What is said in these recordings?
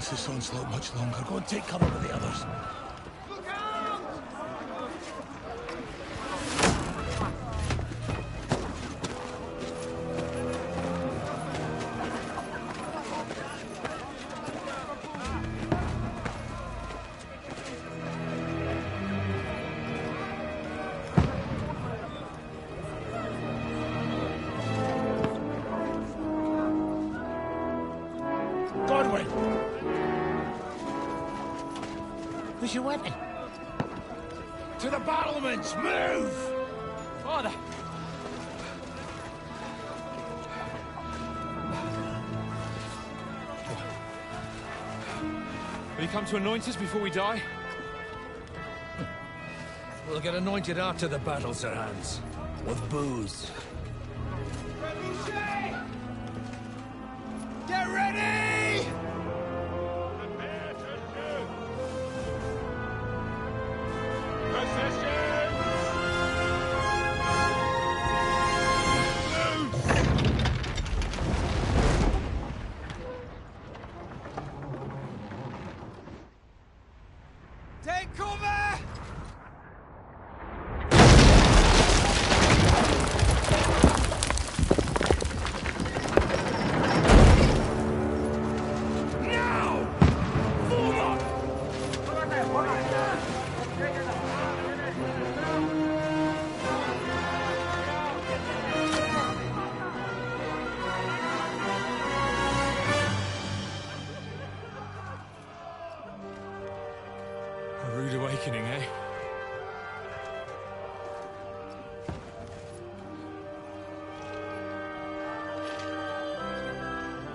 chance this onslaught much longer. Go and take cover with the others. Where's your weapon? To the battlements! Move! Father! Will you come to anoint us before we die? We'll get anointed after the battles are hands. With booze. Get ready! Take cover! A rude awakening, eh?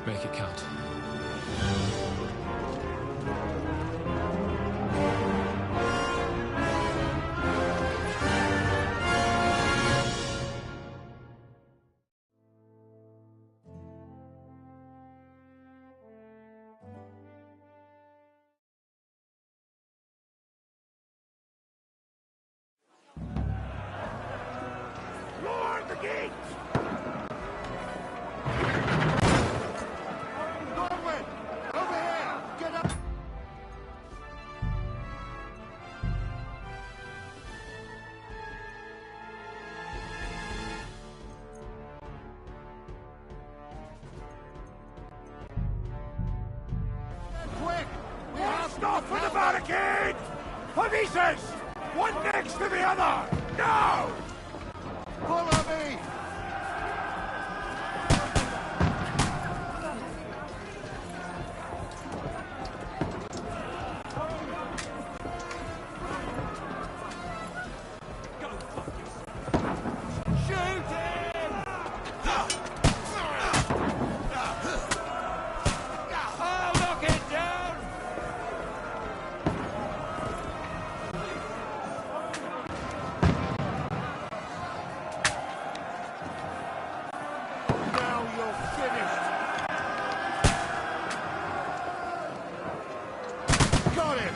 Make it count. Lord the gate! Norwood! Over here! Get up! Quick! We have stop for the barricade! Polices! One next to the other! Now! Follow me! Shoot him! Oh, look it down! Now you're finished! Got him!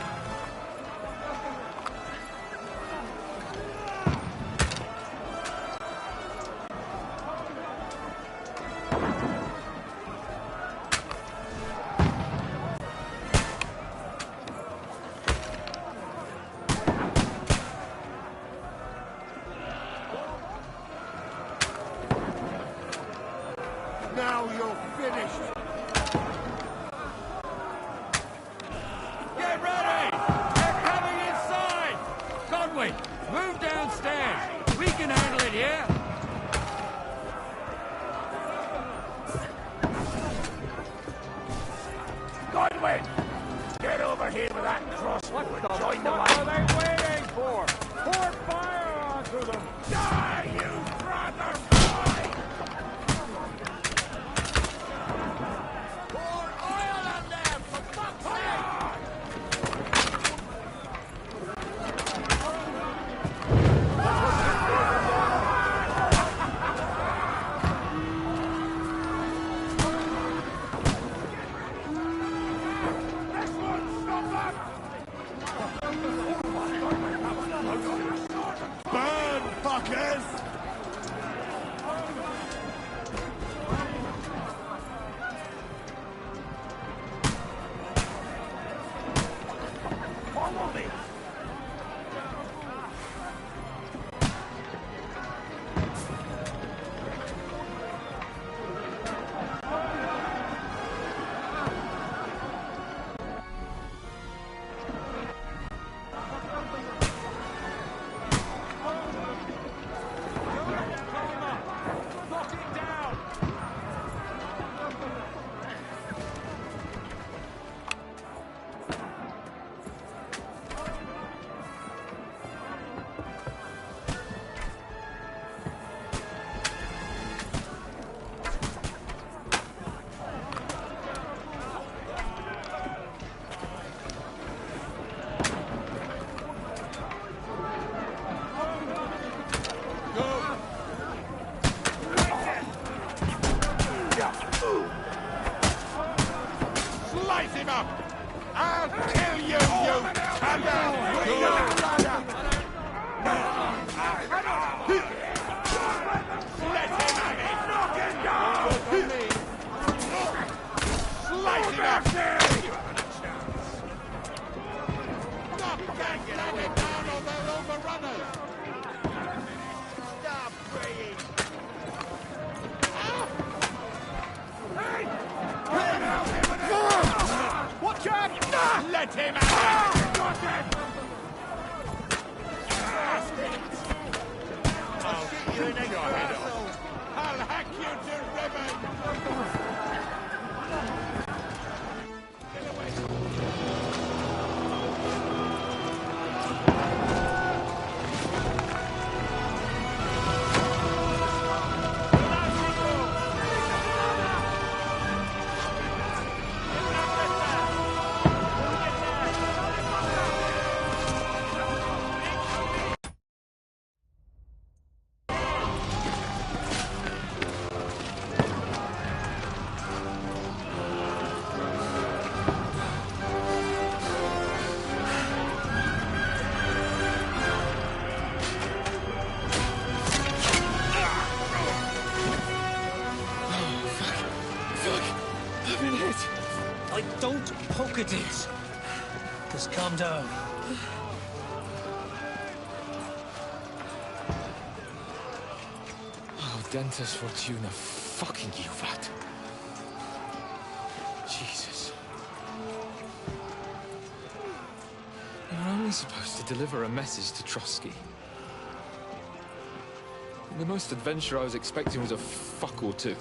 Now you're finished! Get ready! They're coming inside! Conway, move downstairs! We can handle it here! Godwin! Get over here with that crossbow and join the What are they waiting for? Pour fire onto them! Die, you brother boy! Pour oil on them, for fuck's sake! This one, stop them! Burn, fuckers! Slice him up! I'll kill you, you cunner! Let him have it! Knock him down! Slice him up! Knock that planet down or they'll overrun us! Stop praying! Watch out! Let him out! I'll shoot you in your head off. I'll hack you to ribbons! Get away. Don't poke at it. Just calm down. Oh, Dentes Fortuna, fucking Juvat. Jesus. You're only supposed to deliver a message to Trotsky. The most adventure I was expecting was a fuck or two.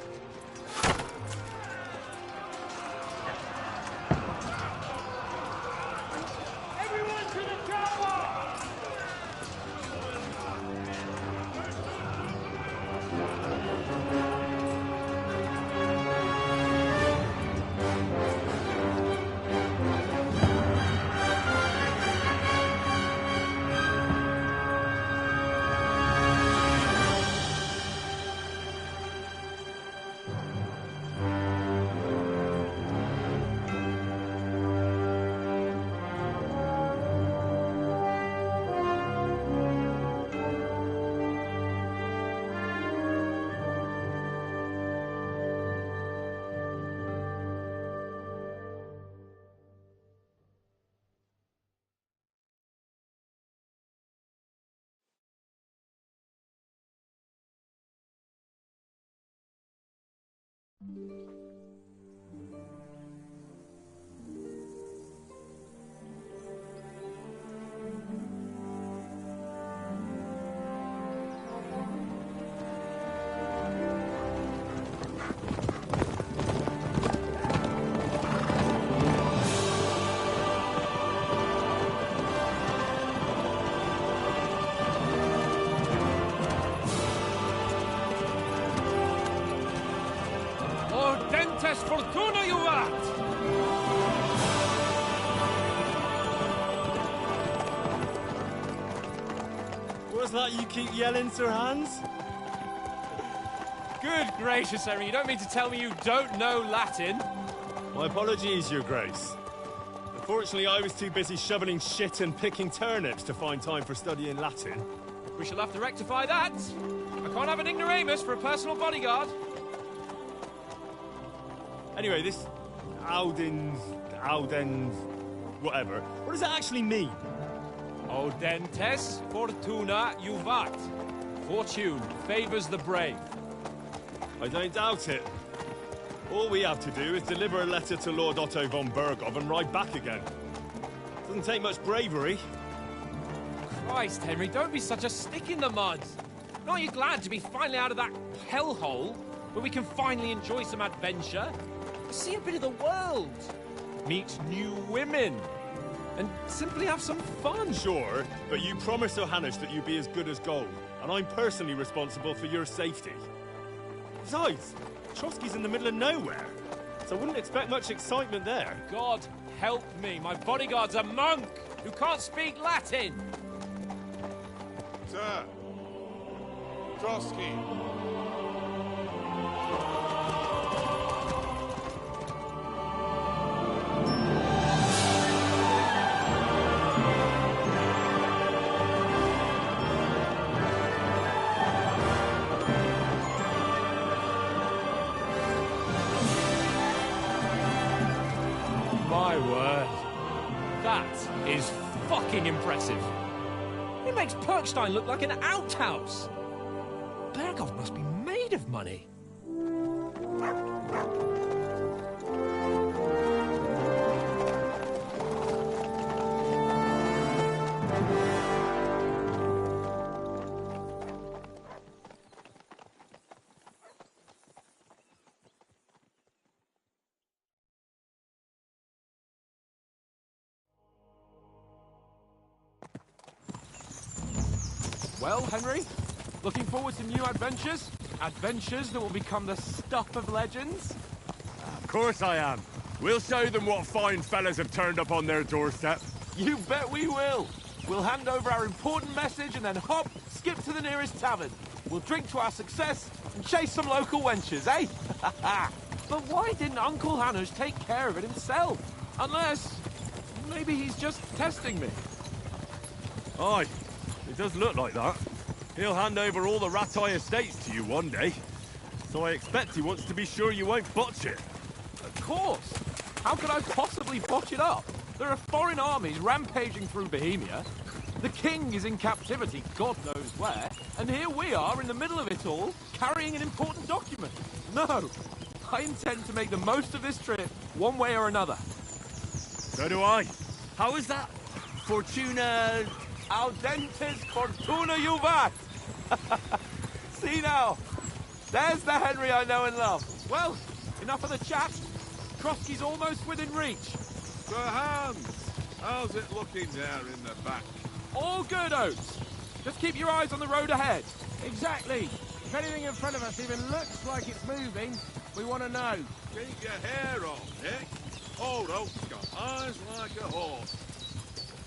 Fortuna, you art! What's that you keep yelling, Sir Hans? Good gracious, Henry, you don't mean to tell me you don't know Latin? My apologies, Your Grace. Unfortunately, I was too busy shoveling shit and picking turnips to find time for studying Latin. We shall have to rectify that. I can't have an ignoramus for a personal bodyguard. Anyway, this Audens, whatever. What does that actually mean? Audentes Fortuna Juvat. Fortune favors the brave. I don't doubt it. All we have to do is deliver a letter to Lord Otto von Bergov and ride back again. Doesn't take much bravery. Christ, Henry, don't be such a stick in the mud. Aren't you glad to be finally out of that hellhole where we can finally enjoy some adventure? See a bit of the world, meet new women, and simply have some fun. Sure, but you promised Johannes that you'd be as good as gold, and I'm personally responsible for your safety. Besides, Trotsky's in the middle of nowhere, so I wouldn't expect much excitement there. God help me, my bodyguard's a monk who can't speak Latin. Sir, Trotsky. My word. That is fucking impressive. It makes Perkstein look like an outhouse. Berghoff must be made of money. Well, Henry, looking forward to new adventures? Adventures that will become the stuff of legends? Of course I am. We'll show them what fine fellas have turned up on their doorstep. You bet we will. We'll hand over our important message and then hop, skip to the nearest tavern. We'll drink to our success and chase some local wenches, eh? But why didn't Uncle Hanush take care of it himself? Unless, maybe he's just testing me. Aye, it does look like that. He'll hand over all the Ratai estates to you one day. So I expect he wants to be sure you won't botch it. Of course. How could I possibly botch it up? There are foreign armies rampaging through Bohemia. The king is in captivity, God knows where. And here we are in the middle of it all, carrying an important document. No, I intend to make the most of this trip, one way or another. So do I. How is that? Fortuna... Audentes fortuna juvat! See now, there's the Henry I know and love. Well, enough of the chat. Trotsky's almost within reach. Sir Hans, how's it looking there in the back? All good, Oates. Just keep your eyes on the road ahead. Exactly. If anything in front of us even looks like it's moving, we want to know. Keep your hair on, Nick. Old Oak's got eyes like a horse.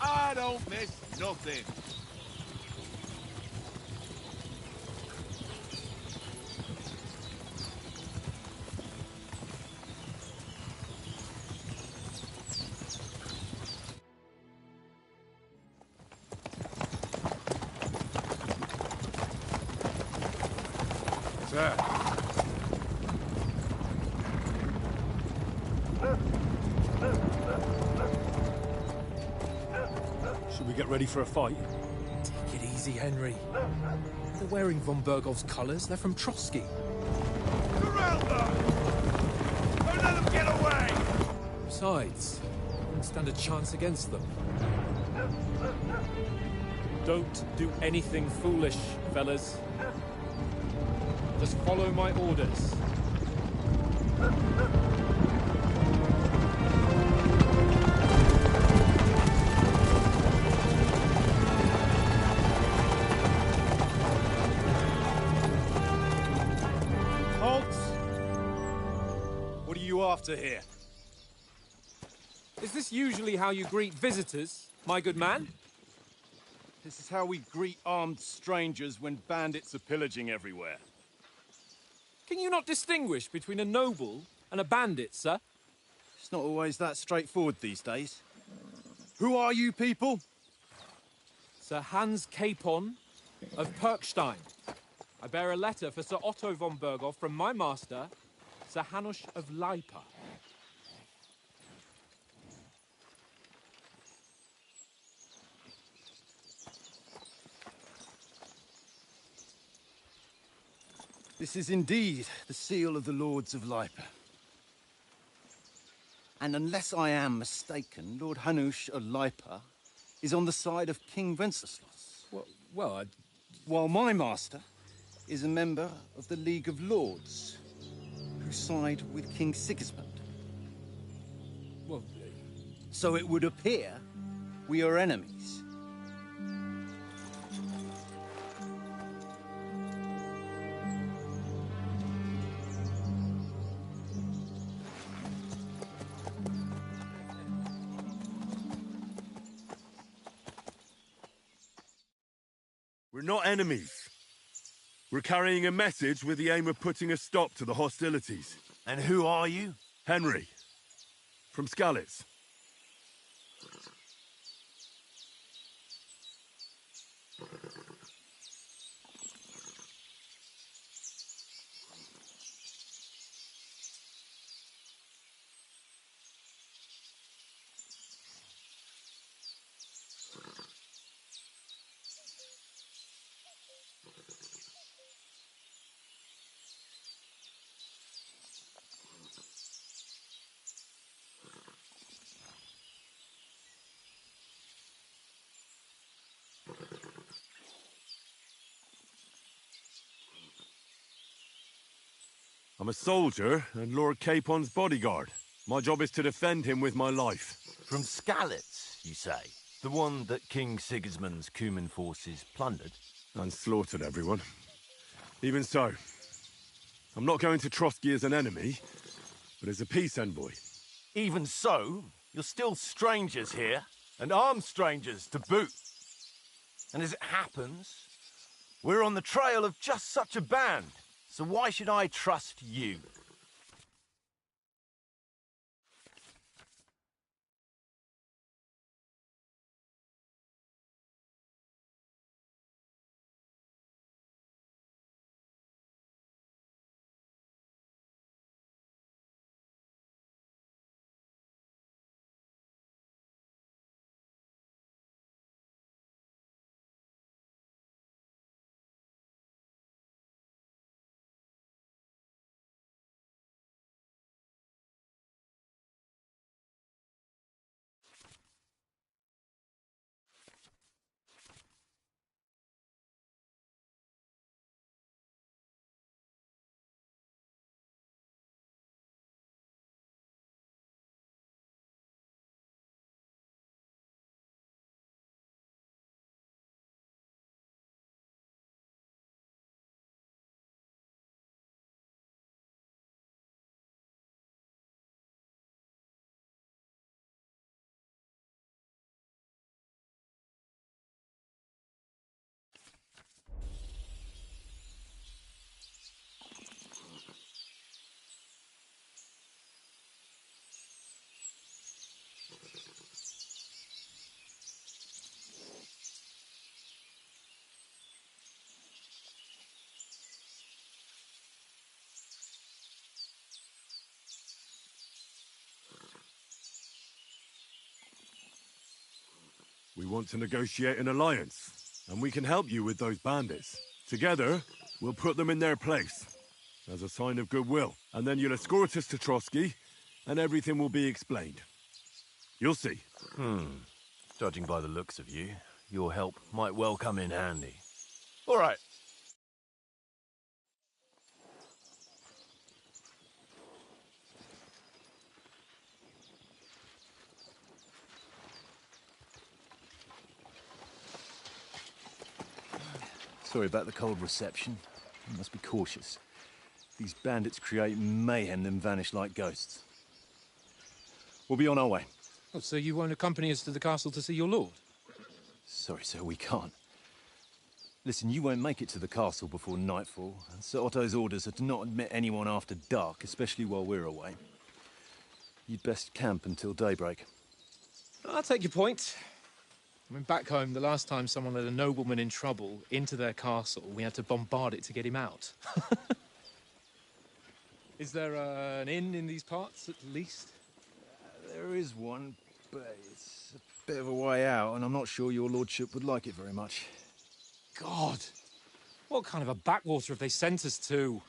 I don't miss nothing. Sir. Should we get ready for a fight? Take it easy, Henry. They're wearing von Bergov's colours. They're from Trotsky. Surround them! Don't let them get away! Besides, I won't stand a chance against them. Don't do anything foolish, fellas. Just follow my orders. What are you after here? Is this usually how you greet visitors, my good man? This is how we greet armed strangers when bandits are pillaging everywhere. Can you not distinguish between a noble and a bandit, sir? It's not always that straightforward these days. Who are you people? Sir Hans Capon of Perkstein. I bear a letter for Sir Otto von Berghoff from my master, Sir Hanush of Lipa. This is indeed the seal of the Lords of Lipa. And unless I am mistaken, Lord Hanush of Lipa is on the side of King Wenceslas. Well, While my master is a member of the League of Lords, who side with King Sigismund. well, So it would appear we are enemies. We're not enemies. We're carrying a message with the aim of putting a stop to the hostilities. And who are you? Henry, from Skalitz. I'm a soldier and Lord Capon's bodyguard. My job is to defend him with my life. From Skalitz, you say? The one that King Sigismund's Cuman forces plundered? And slaughtered everyone. Even so, I'm not going to Trotsky as an enemy, but as a peace envoy. Even so, you're still strangers here, and armed strangers to boot. And as it happens, we're on the trail of just such a band, so why should I trust you? We want to negotiate an alliance, and we can help you with those bandits. Together, we'll put them in their place, as a sign of goodwill. And then you'll escort us to Trotsky, and everything will be explained. You'll see. Judging by the looks of you, your help might well come in handy. All right. Sorry about the cold reception. You must be cautious. These bandits create mayhem, then vanish like ghosts. We'll be on our way. Oh, so you won't accompany us to the castle to see your lord? Sorry, sir, we can't. Listen, you won't make it to the castle before nightfall. Sir Otto's orders are to not admit anyone after dark, especially while we're away. You'd best camp until daybreak. I'll take your point. I mean, back home, the last time someone let a nobleman in trouble into their castle, we had to bombard it to get him out. Is there an inn in these parts, at least? There is one, but it's a bit of a way out, and I'm not sure your lordship would like it very much. God! What kind of a backwater have they sent us to?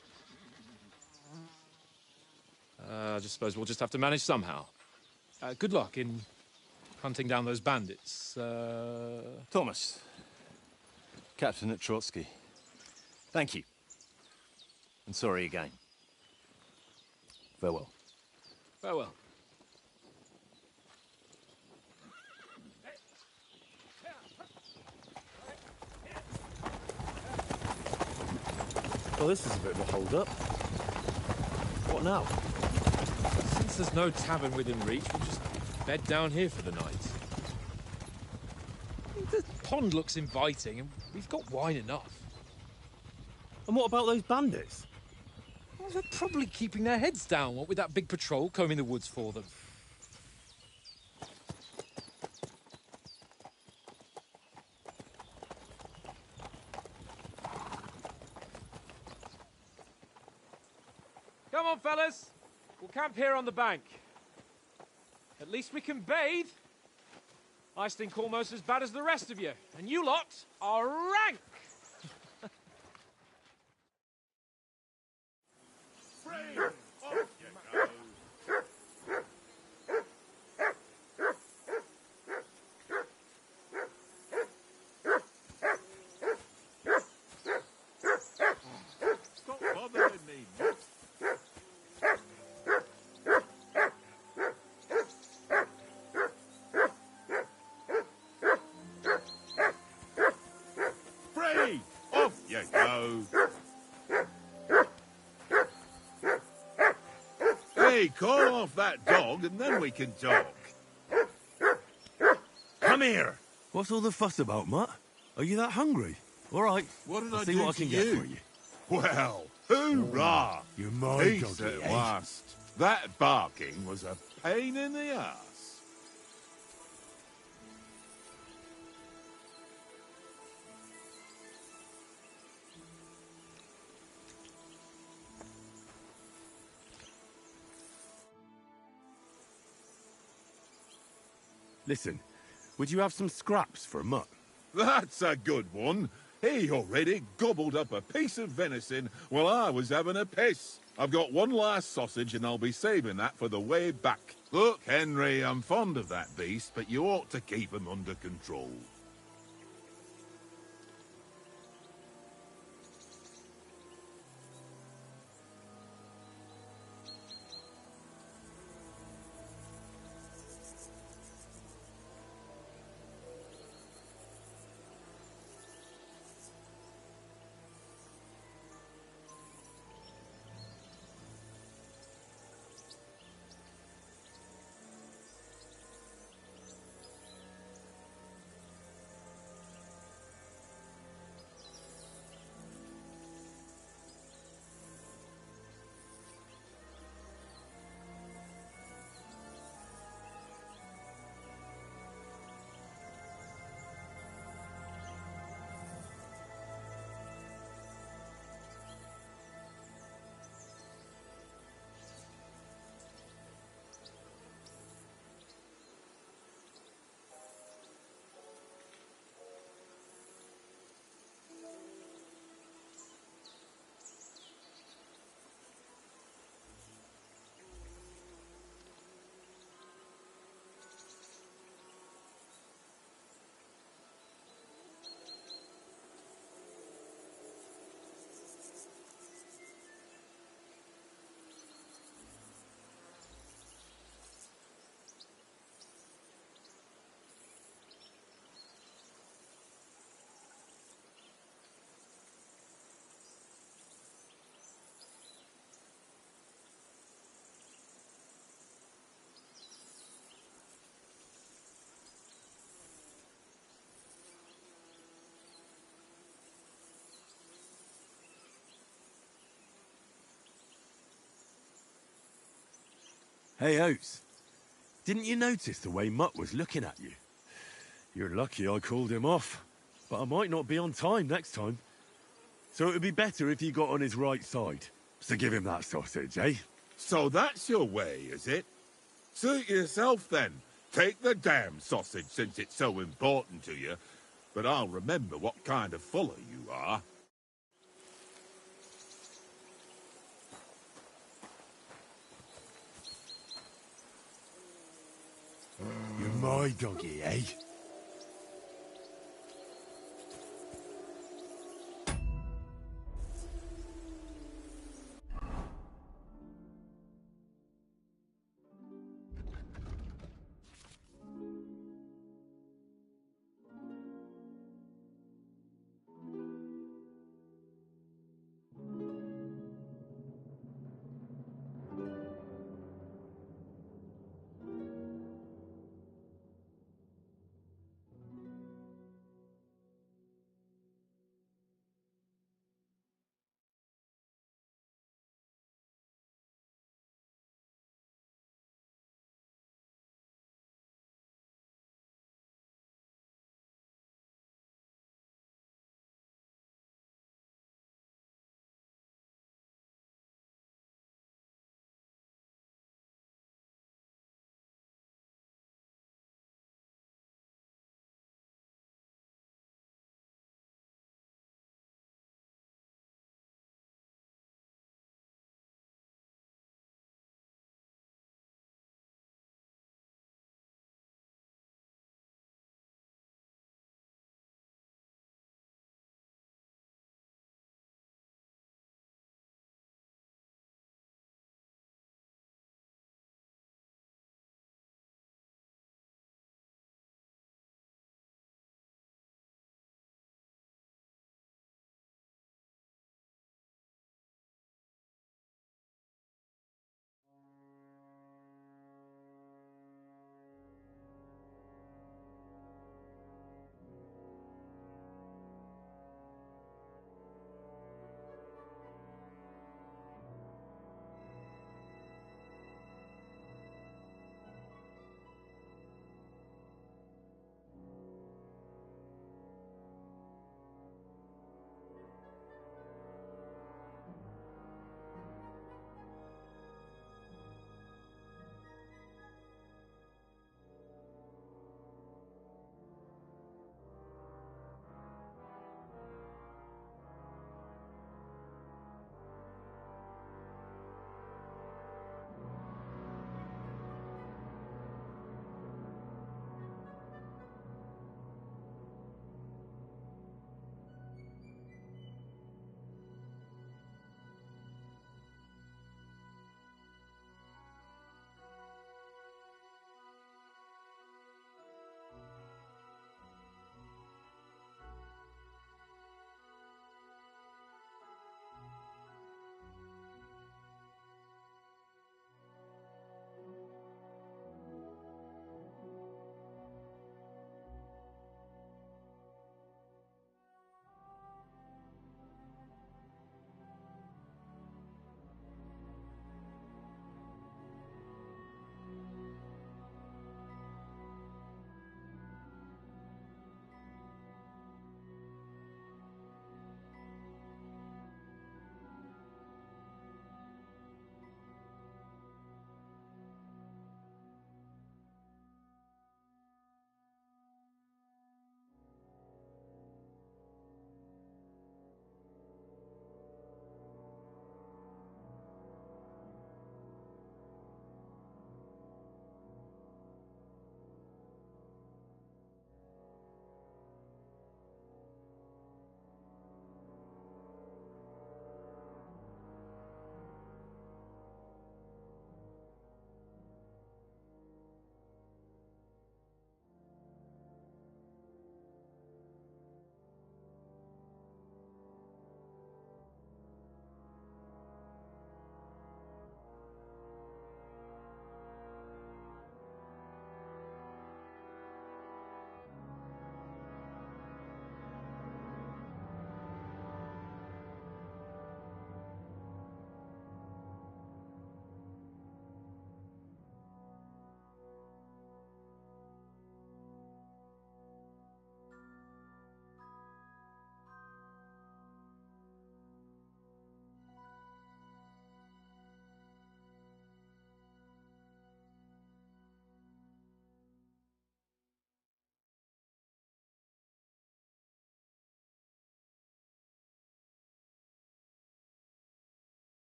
I just suppose we'll just have to manage somehow. Good luck in hunting down those bandits. Thomas, captain at Trotsky. Thank you. And sorry again. Farewell. Farewell. Well, this is a bit of a hold-up. What now? Since there's no tavern within reach, we'll just bed down here for the night. The pond looks inviting, and we've got wine enough. And what about those bandits? Well, they're probably keeping their heads down, what with that big patrol combing the woods for them. Come on, fellas. We'll camp here on the bank. At least we can bathe. I stink almost as bad as the rest of you, and you lot are rank! Stop bothering me, Max. go. Hey, call off that dog and then we can talk. Come here! What's all the fuss about, Mutt? Are you that hungry? All right. What did I'll I see do what I to can you? get for you. Well, hoorah! You're my Peace doggy, at eh? last. That barking was a pain in the ass. Listen, would you have some scraps for Mutt? That's a good one. He already gobbled up a piece of venison while I was having a piss. I've got one last sausage and I'll be saving that for the way back. Look, Henry, I'm fond of that beast, but you ought to keep him under control. Hey, Oates. Didn't you notice the way Mutt was looking at you? You're lucky I called him off, but I might not be on time next time. So it would be better if you got on his right side. So give him that sausage, eh? So that's your way, is it? Suit yourself, then. Take the damn sausage, since it's so important to you. But I'll remember what kind of fuller you are. You're my doggy, eh?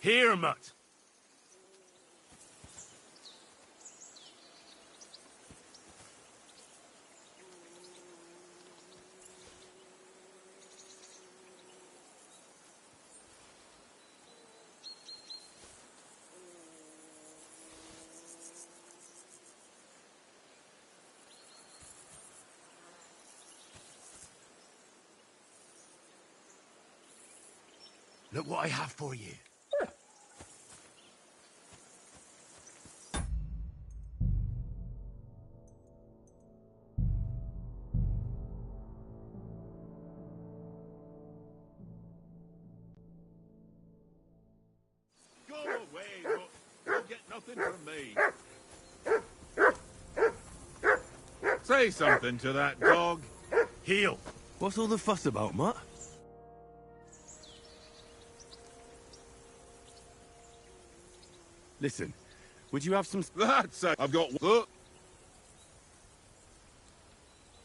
Here, Mutt. Look what I have for you. Go away, Mutt. You'll get nothing from me. Say something to that dog. Heel. What's all the fuss about, Mutt? Listen, would you have some... That's it. I've got... Look.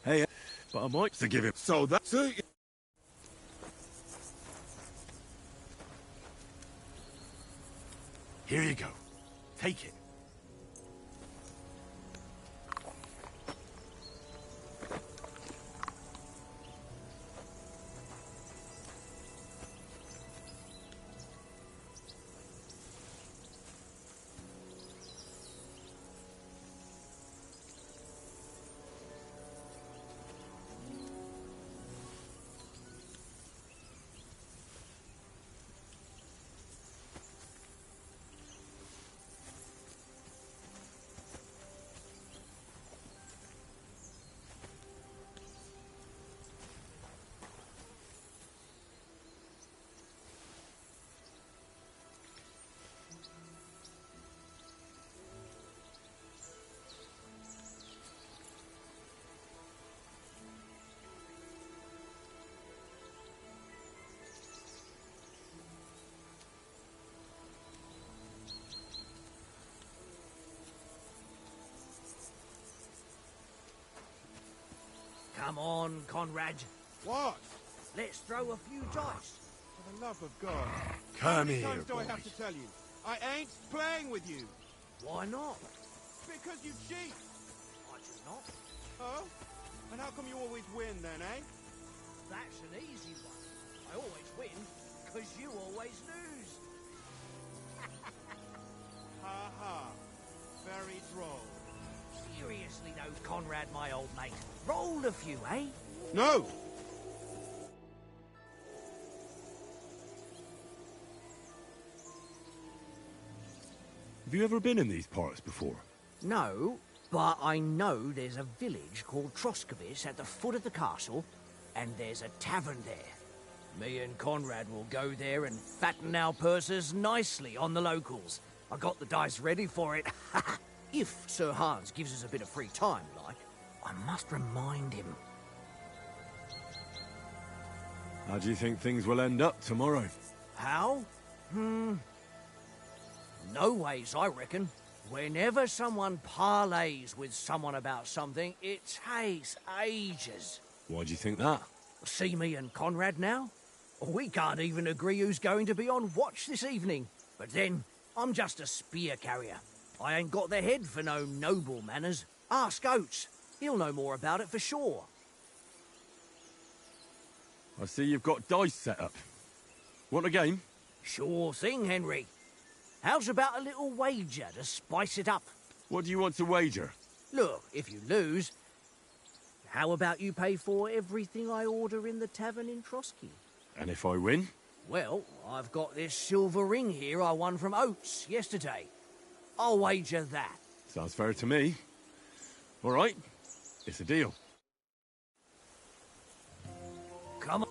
Hey, but I might to give him... So that's it. Here you go. Take it. Come on, Conrad. What? Let's throw a few dice. For the love of God. Come How many here, times do I boy. have to tell you? I ain't playing with you. Why not? Because you cheat. I do not. Oh? And how come you always win then, eh? That's an easy one. I always win, because you always lose. Ha ha. Very droll. Seriously though, Conrad, my old mate. Roll a few, eh? No! Have you ever been in these parts before? No, but I know there's a village called Troskovitz at the foot of the castle, and there's a tavern there. Me and Conrad will go there and fatten our purses nicely on the locals. I got the dice ready for it. If Sir Hans gives us a bit of free time, like, I must remind him. How do you think things will end up tomorrow? How? No ways, I reckon. Whenever someone parleys with someone about something, it takes ages. Why do you think that? See me and Conrad now? We can't even agree who's going to be on watch this evening. But then, I'm just a spear carrier. I ain't got the head for no noble manners. Ask Oates. He'll know more about it for sure. I see you've got dice set up. Want a game? Sure thing, Henry. How's about a little wager to spice it up? What do you want to wager? Look, if you lose, how about you pay for everything I order in the tavern in Trotsky? And if I win? Well, I've got this silver ring here I won from Oates yesterday. I'll wager that. Sounds fair to me. All right, it's a deal. Come on.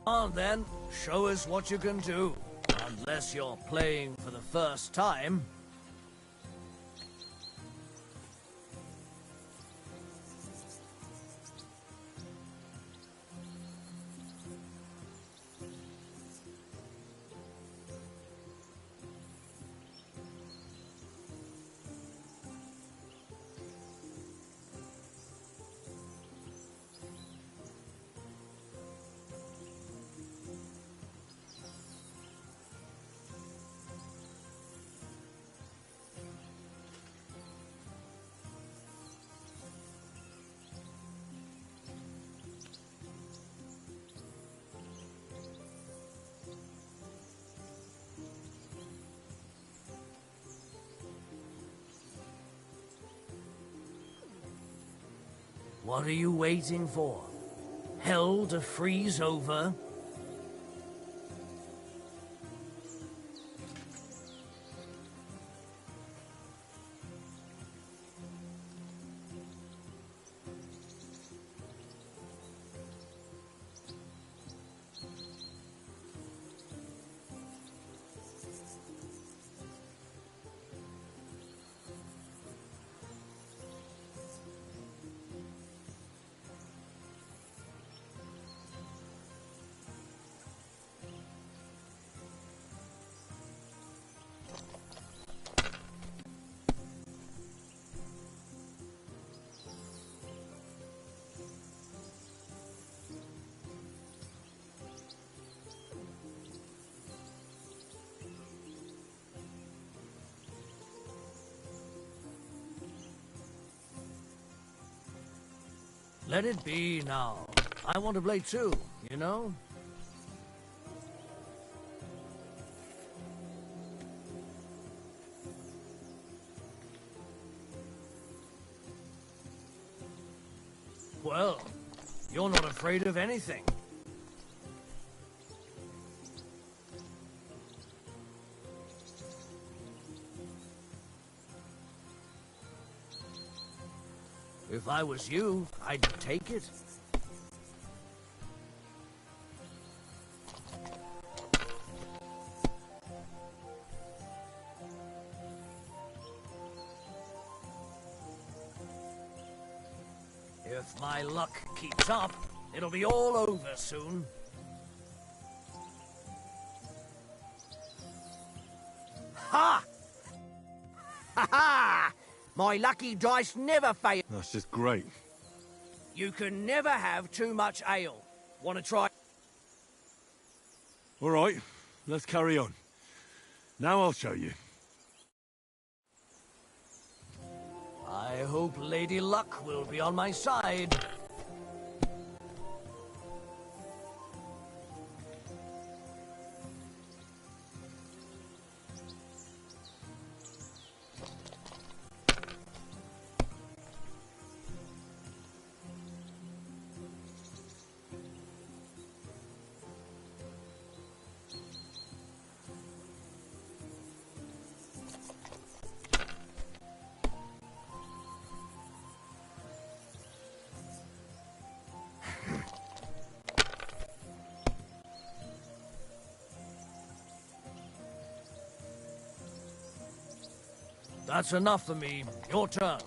On then, show us what you can do. Unless you're playing for the first time. What are you waiting for? Hell to freeze over? Let it be now. I want to play too, you know? Well, you're not afraid of anything. If I was you, I'd take it. If my luck keeps up, it'll be all over soon. Ha! Ha ha! My lucky dice never fail. That's just great. You can never have too much ale. Want to try? All right, let's carry on. Now I'll show you. I hope Lady Luck will be on my side. That's enough for me. Your turn.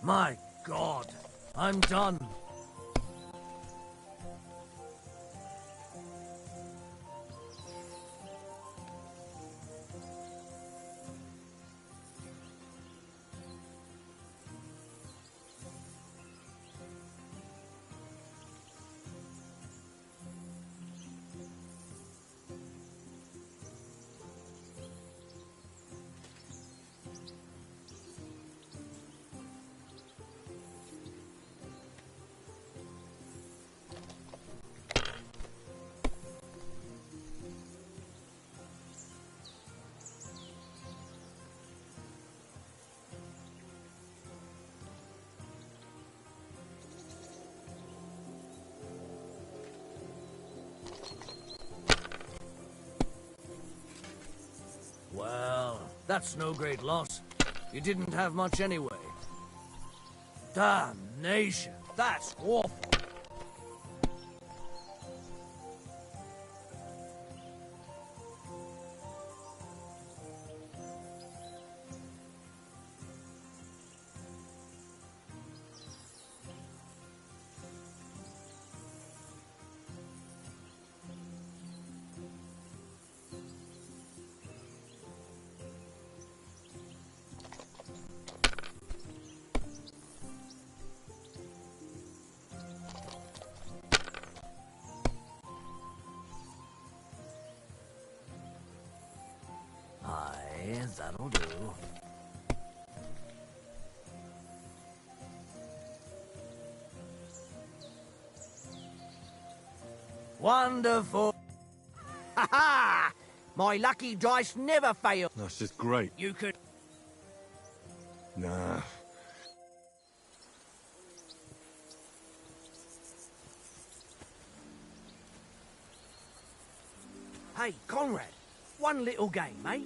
My God, I'm done. Well, that's no great loss. You didn't have much anyway. Damnation, that's awful. Aye, that'll do. Wonderful. Ha ha! My lucky dice never fail. That's just great. You could... Nah. Hey, Conrad, one little game, eh?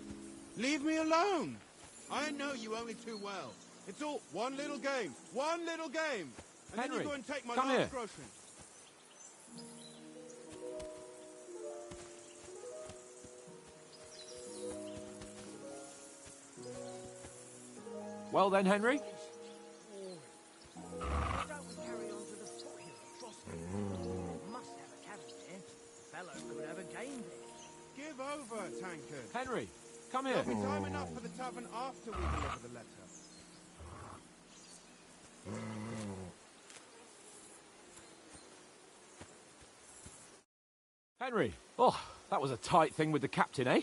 Leave me alone! I know you only too well. It's all one little game. One little game! And then Henry, you go and take my come last here. groceries. Well then, Henry? Don't we carry on to the foothills of Trosky? Must have a cabin there. Fellow could have a game there. Give over, tankard. Henry, come here. There'll be time enough for the tavern after we deliver the letter. Henry. Oh, that was a tight thing with the captain, eh?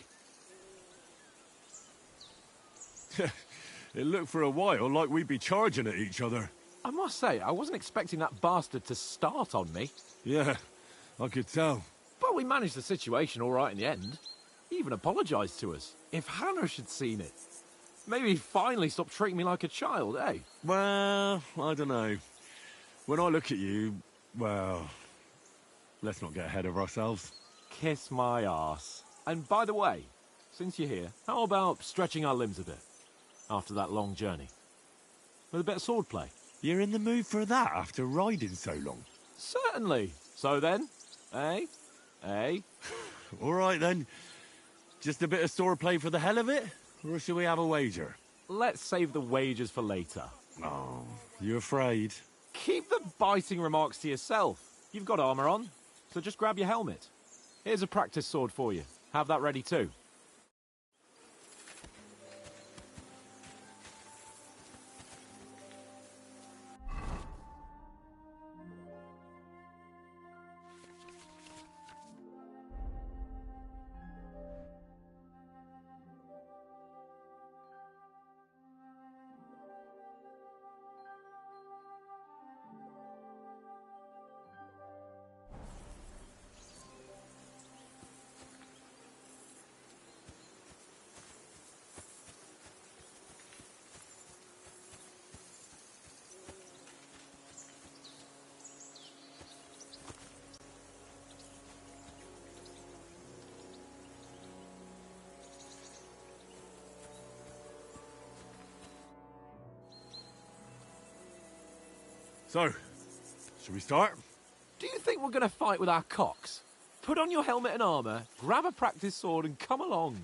It looked for a while like we'd be charging at each other. I must say, I wasn't expecting that bastard to start on me. Yeah, I could tell. But we managed the situation all right in the end. He even apologised to us. If Hannah had seen it. Maybe he'd finally stop treating me like a child, eh? Well, I don't know. When I look at you, well, let's not get ahead of ourselves. Kiss my arse. And by the way, since you're here, how about stretching our limbs a bit? After that long journey. With a bit of swordplay. You're in the mood for that after riding so long? Certainly. So then, eh? Eh? All right then. Just a bit of swordplay for the hell of it? Or shall we have a wager? Let's save the wagers for later. Oh, you afraid? Keep the biting remarks to yourself. You've got armour on, so just grab your helmet. Here's a practice sword for you. Have that ready too. So, shall we start? Do you think we're going to fight with our cocks? Put on your helmet and armour, grab a practice sword and come along.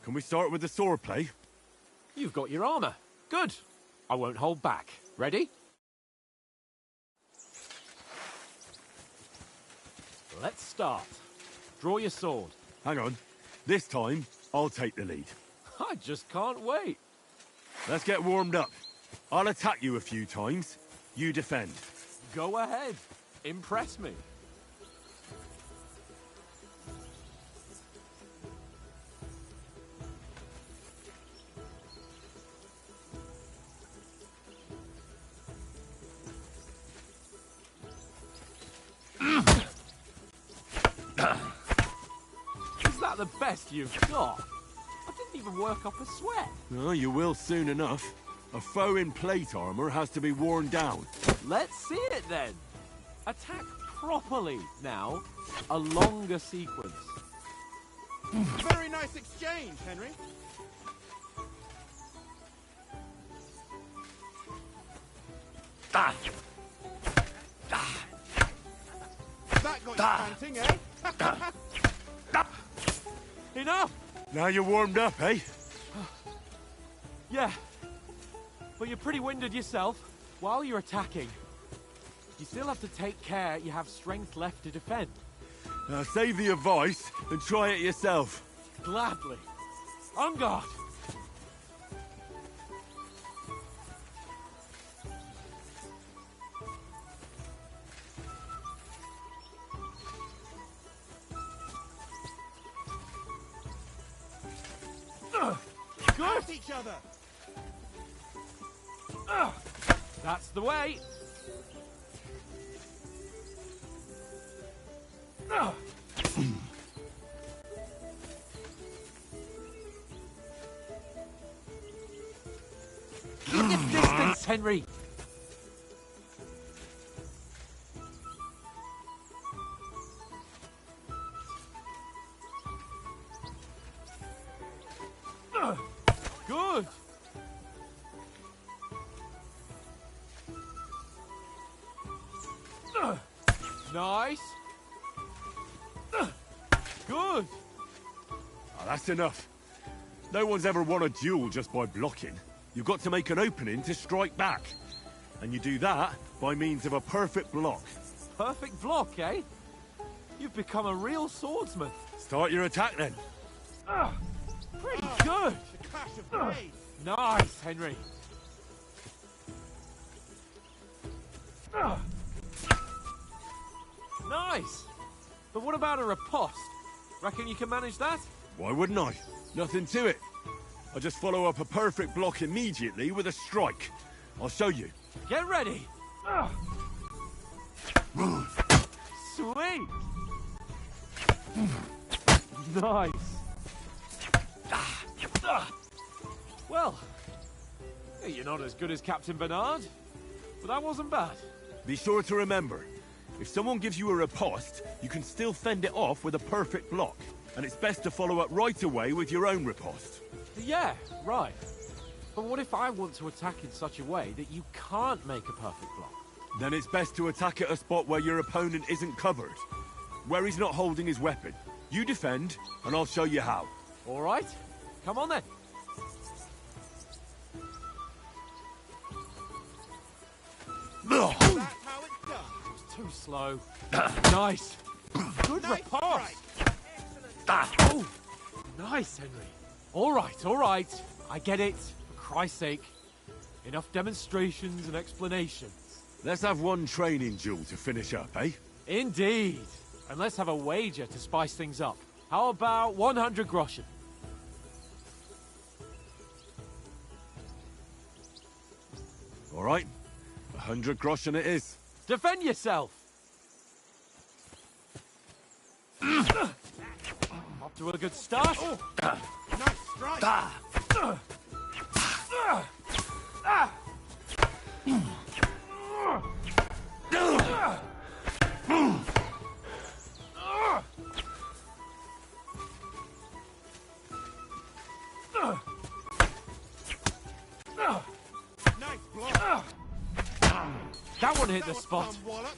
Can we start with the swordplay? You've got your armour. Good. I won't hold back. Ready? Let's start. Draw your sword. Hang on. This time, I'll take the lead. I just can't wait. Let's get warmed up. I'll attack you a few times. You defend. Go ahead. Impress me. Is that the best you've got? I didn't even work up a sweat. Oh, you will soon enough. A foe in plate armor has to be worn down. Let's see it then. Attack properly now. A longer sequence. Very nice exchange, Henry. That got you panting, eh? Enough! Now you're warmed up, eh? Yeah. But you're pretty winded yourself while you're attacking. You still have to take care you have strength left to defend. Now save the advice and try it yourself. Gladly. On guard. Good. At each other. That's the way. Keep your distance, Henry. Good. Nice. Good. Oh, that's enough. No one's ever won a duel just by blocking. You've got to make an opening to strike back. And you do that by means of a perfect block. Perfect block, eh? You've become a real swordsman. Start your attack then. Pretty good. The clash of blades. Nice, Henry. Nice. But what about a riposte? Reckon you can manage that? Why wouldn't I? Nothing to it. I just follow up a perfect block immediately with a strike. I'll show you. Get ready. Sweet. Nice. Well, you're not as good as Captain Bernard, but that wasn't bad. Be sure to remember, if someone gives you a riposte, you can still fend it off with a perfect block. And it's best to follow up right away with your own riposte. Yeah, right. But what if I want to attack in such a way that you can't make a perfect block? Then it's best to attack at a spot where your opponent isn't covered. Where he's not holding his weapon. You defend, and I'll show you how. All right. Come on then. That's how it's done. Too slow. Nice. Good Nice riposte. strike. Oh, nice, Henry. All right. I get it. For Christ's sake. Enough demonstrations and explanations. Let's have one training duel to finish up, eh? Indeed. And let's have a wager to spice things up. How about 100 groschen? All right. 100 groschen it is. Defend yourself. Off to a good start. Nice strike. Nice block. That one hit That the was spot. some wallop.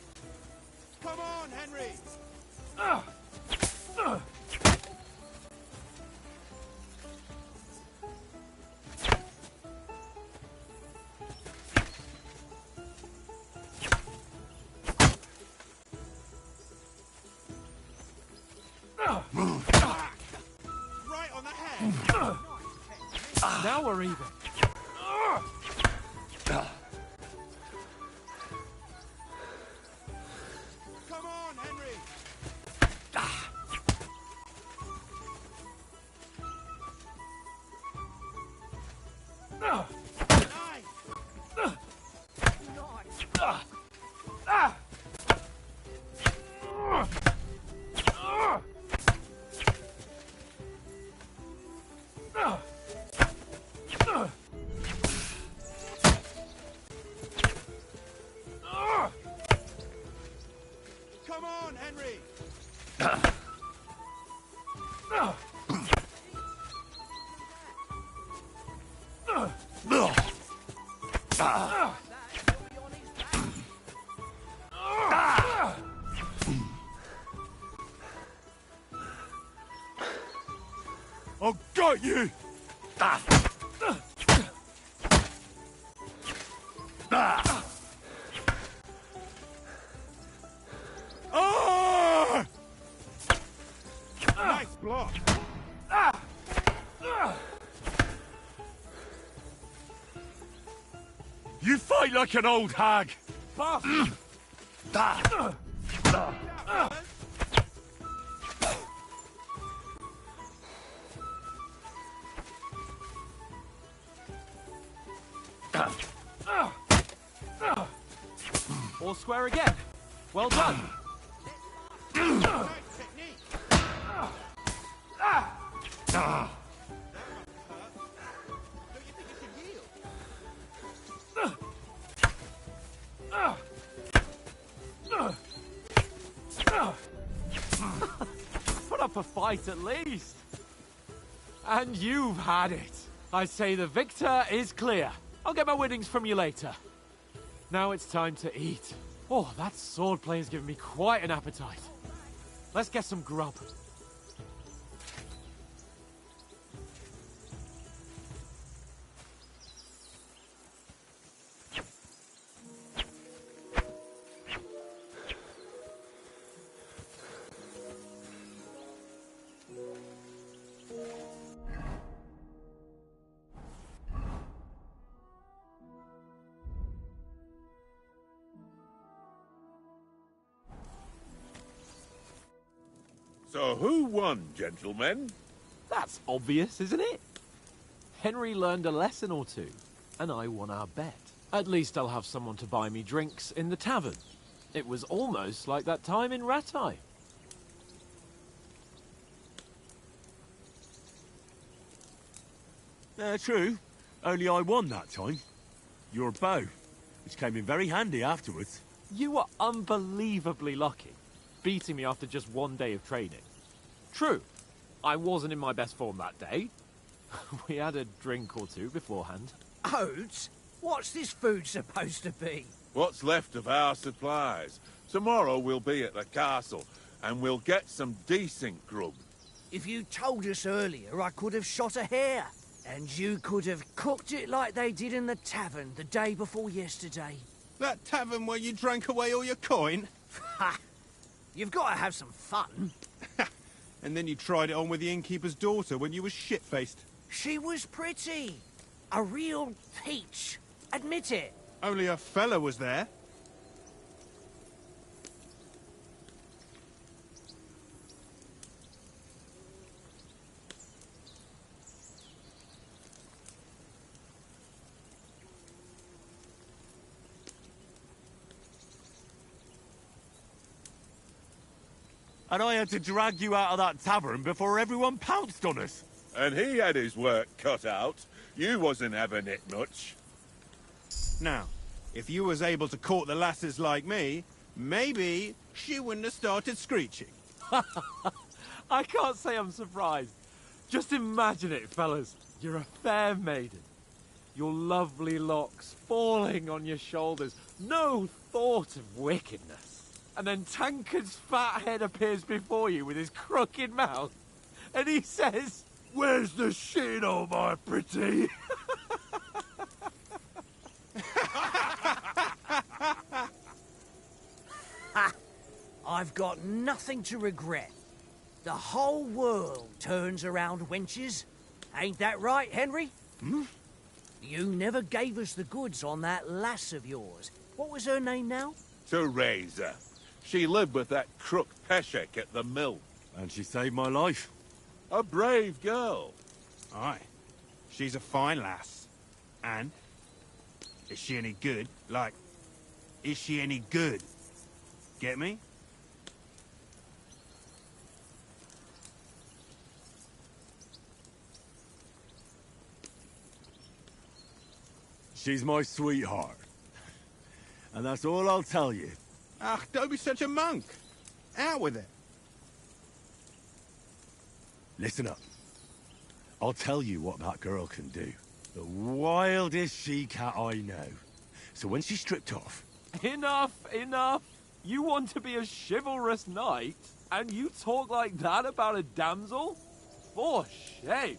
Come on, Henry. lower even. Come on, Henry! Come on, Henry! I've got you! Ah! Nice block! You fight like an old hag! Buff! All square again. Well done. Nice technique! Don't you think it should yield? Put up a fight at least. And you've had it. I say the victor is clear. I'll get my winnings from you later. Now it's time to eat. Oh, that swordplay has given me quite an appetite. Let's get some grub. So who won, gentlemen? That's obvious, isn't it? Henry learned a lesson or two, and I won our bet. At least I'll have someone to buy me drinks in the tavern. It was almost like that time in Rattay. True. Only I won that time. Your bow, which came in very handy afterwards. You were unbelievably lucky, beating me after just one day of training. True, I wasn't in my best form that day. We had a drink or two beforehand. Oats? What's this food supposed to be? What's left of our supplies. Tomorrow we'll be at the castle, and we'll get some decent grub. If you told us earlier, I could have shot a hare. And you could have cooked it like they did in the tavern the day before yesterday. That tavern where you drank away all your coin? Ha! You've got to have some fun. And then you tried it on with the innkeeper's daughter when you were shit-faced. She was pretty. A real peach. Admit it. Only a fella was there. And I had to drag you out of that tavern before everyone pounced on us. And he had his work cut out. You wasn't having it much. Now, if you was able to court the lasses like me, maybe she wouldn't have started screeching. I can't say I'm surprised. Just imagine it, fellas. You're a fair maiden. Your lovely locks falling on your shoulders. No thought of wickedness. And then Tankard's fat head appears before you with his crooked mouth. And he says, Where's the shit, oh my pretty? Ha! I've got nothing to regret. The whole world turns around wenches. Ain't that right, Henry? You never gave us the goods on that lass of yours. What was her name now? Teresa. She lived with that crook Peshek at the mill. And she saved my life. A brave girl. Aye. She's a fine lass. And? Is she any good? Like, is she any good? Get me? She's my sweetheart. And that's all I'll tell you. Ah, don't be such a monk. Out with it. Listen up. I'll tell you what that girl can do. The wildest she-cat I know. So when she's stripped off... Enough, enough! You want to be a chivalrous knight, and you talk like that about a damsel? For shame!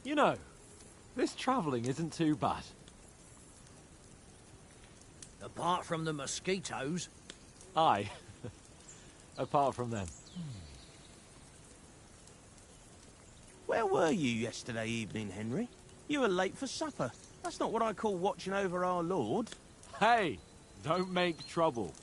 You know, this travelling isn't too bad. Apart from the mosquitoes. Aye. Apart from them. Where were you yesterday evening, Henry? You were late for supper. That's not what I call watching over our Lord. Hey, don't make trouble.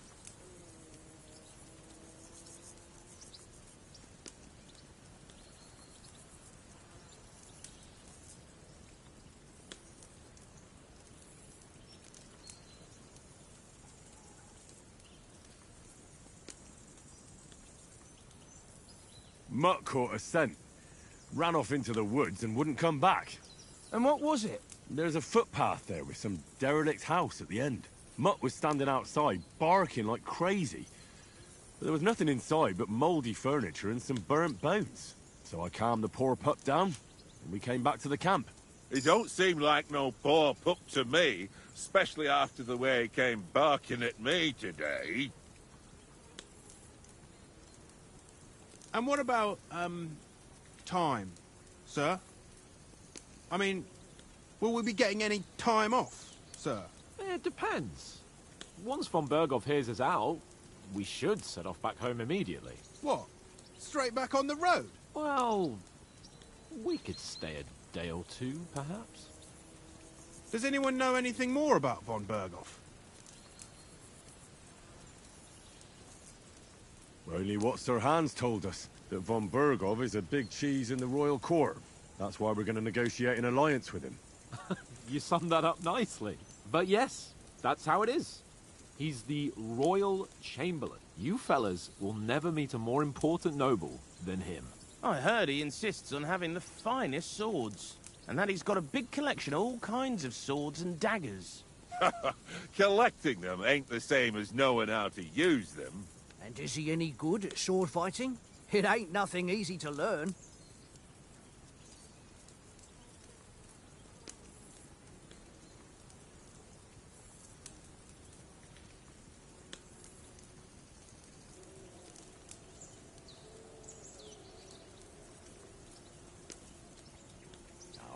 Mutt caught a scent. Ran off into the woods and wouldn't come back. And what was it? There's a footpath there with some derelict house at the end. Mutt was standing outside, barking like crazy. But there was nothing inside but mouldy furniture and some burnt bones. So I calmed the poor pup down, and we came back to the camp. He don't seem like no poor pup to me, especially after the way he came barking at me today. And what about, time, sir? I mean, will we be getting any time off, sir? It depends. Once von Berghoff hears us out, we should set off back home immediately. What? Straight back on the road? Well, we could stay a day or two, perhaps. Does anyone know anything more about von Berghoff? Only what Sir Hans told us, that von Berghoff is a big cheese in the royal court. That's why we're going to negotiate an alliance with him. You summed that up nicely. But yes, that's how it is. He's the Royal Chamberlain. You fellas will never meet a more important noble than him. I heard he insists on having the finest swords, and that he's got a big collection of all kinds of swords and daggers. Collecting them ain't the same as knowing how to use them. And is he any good at sword fighting? It ain't nothing easy to learn.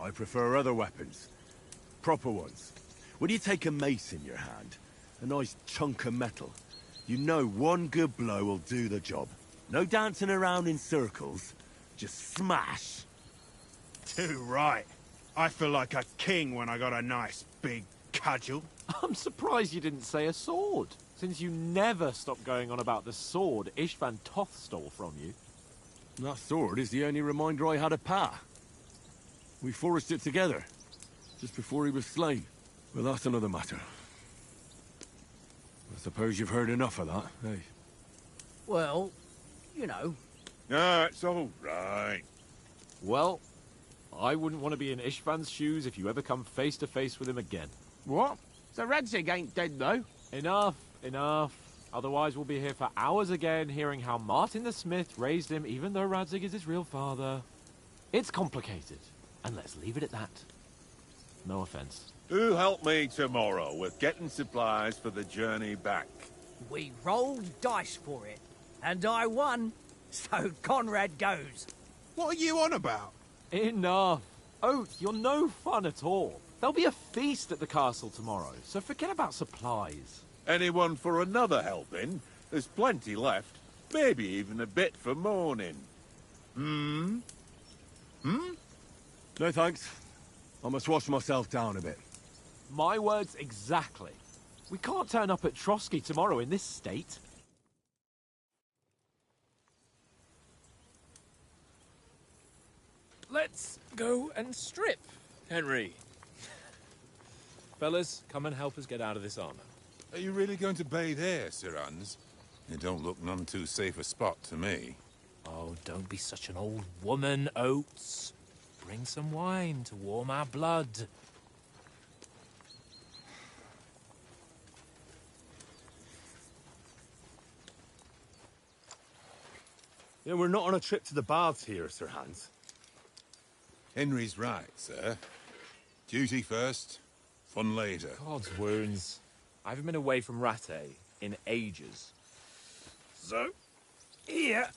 I prefer other weapons. Proper ones. When you take a mace in your hand, a nice chunk of metal, you know one good blow will do the job. No dancing around in circles. Just smash. Too right. I feel like a king when I got a nice big cudgel. I'm surprised you didn't say a sword, since you never stop going on about the sword Ishvan Toth stole from you. That sword is the only reminder I had of Pa. We forged it together, just before he was slain. Well, that's another matter. I suppose you've heard enough of that, eh? Well, you know. No, it's all right. Well, I wouldn't want to be in Ishvan's shoes if you ever come face to face with him again. What? So Radzig ain't dead, though? Enough, enough. Otherwise we'll be here for hours again, hearing how Martin the Smith raised him, even though Radzig is his real father. It's complicated, and let's leave it at that. No offense. Who help me tomorrow with getting supplies for the journey back? We rolled dice for it, and I won, so Conrad goes. What are you on about? Enough. Oath, you're no fun at all. There'll be a feast at the castle tomorrow, so forget about supplies. Anyone for another helping? There's plenty left. Maybe even a bit for morning. Hmm? Hmm? No thanks. I must wash myself down a bit. My words exactly. We can't turn up at Trotsky tomorrow in this state. Let's go and strip, Henry. Fellas, come and help us get out of this armor. Are you really going to bathe here, Sir Hans? It don't look none too safe a spot to me. Oh, don't be such an old woman, Oates. Bring some wine to warm our blood. Yeah, we're not on a trip to the baths here, Sir Hans. Henry's right, sir. Duty first, fun later. God's wounds. I haven't been away from Rattay in ages. So, here,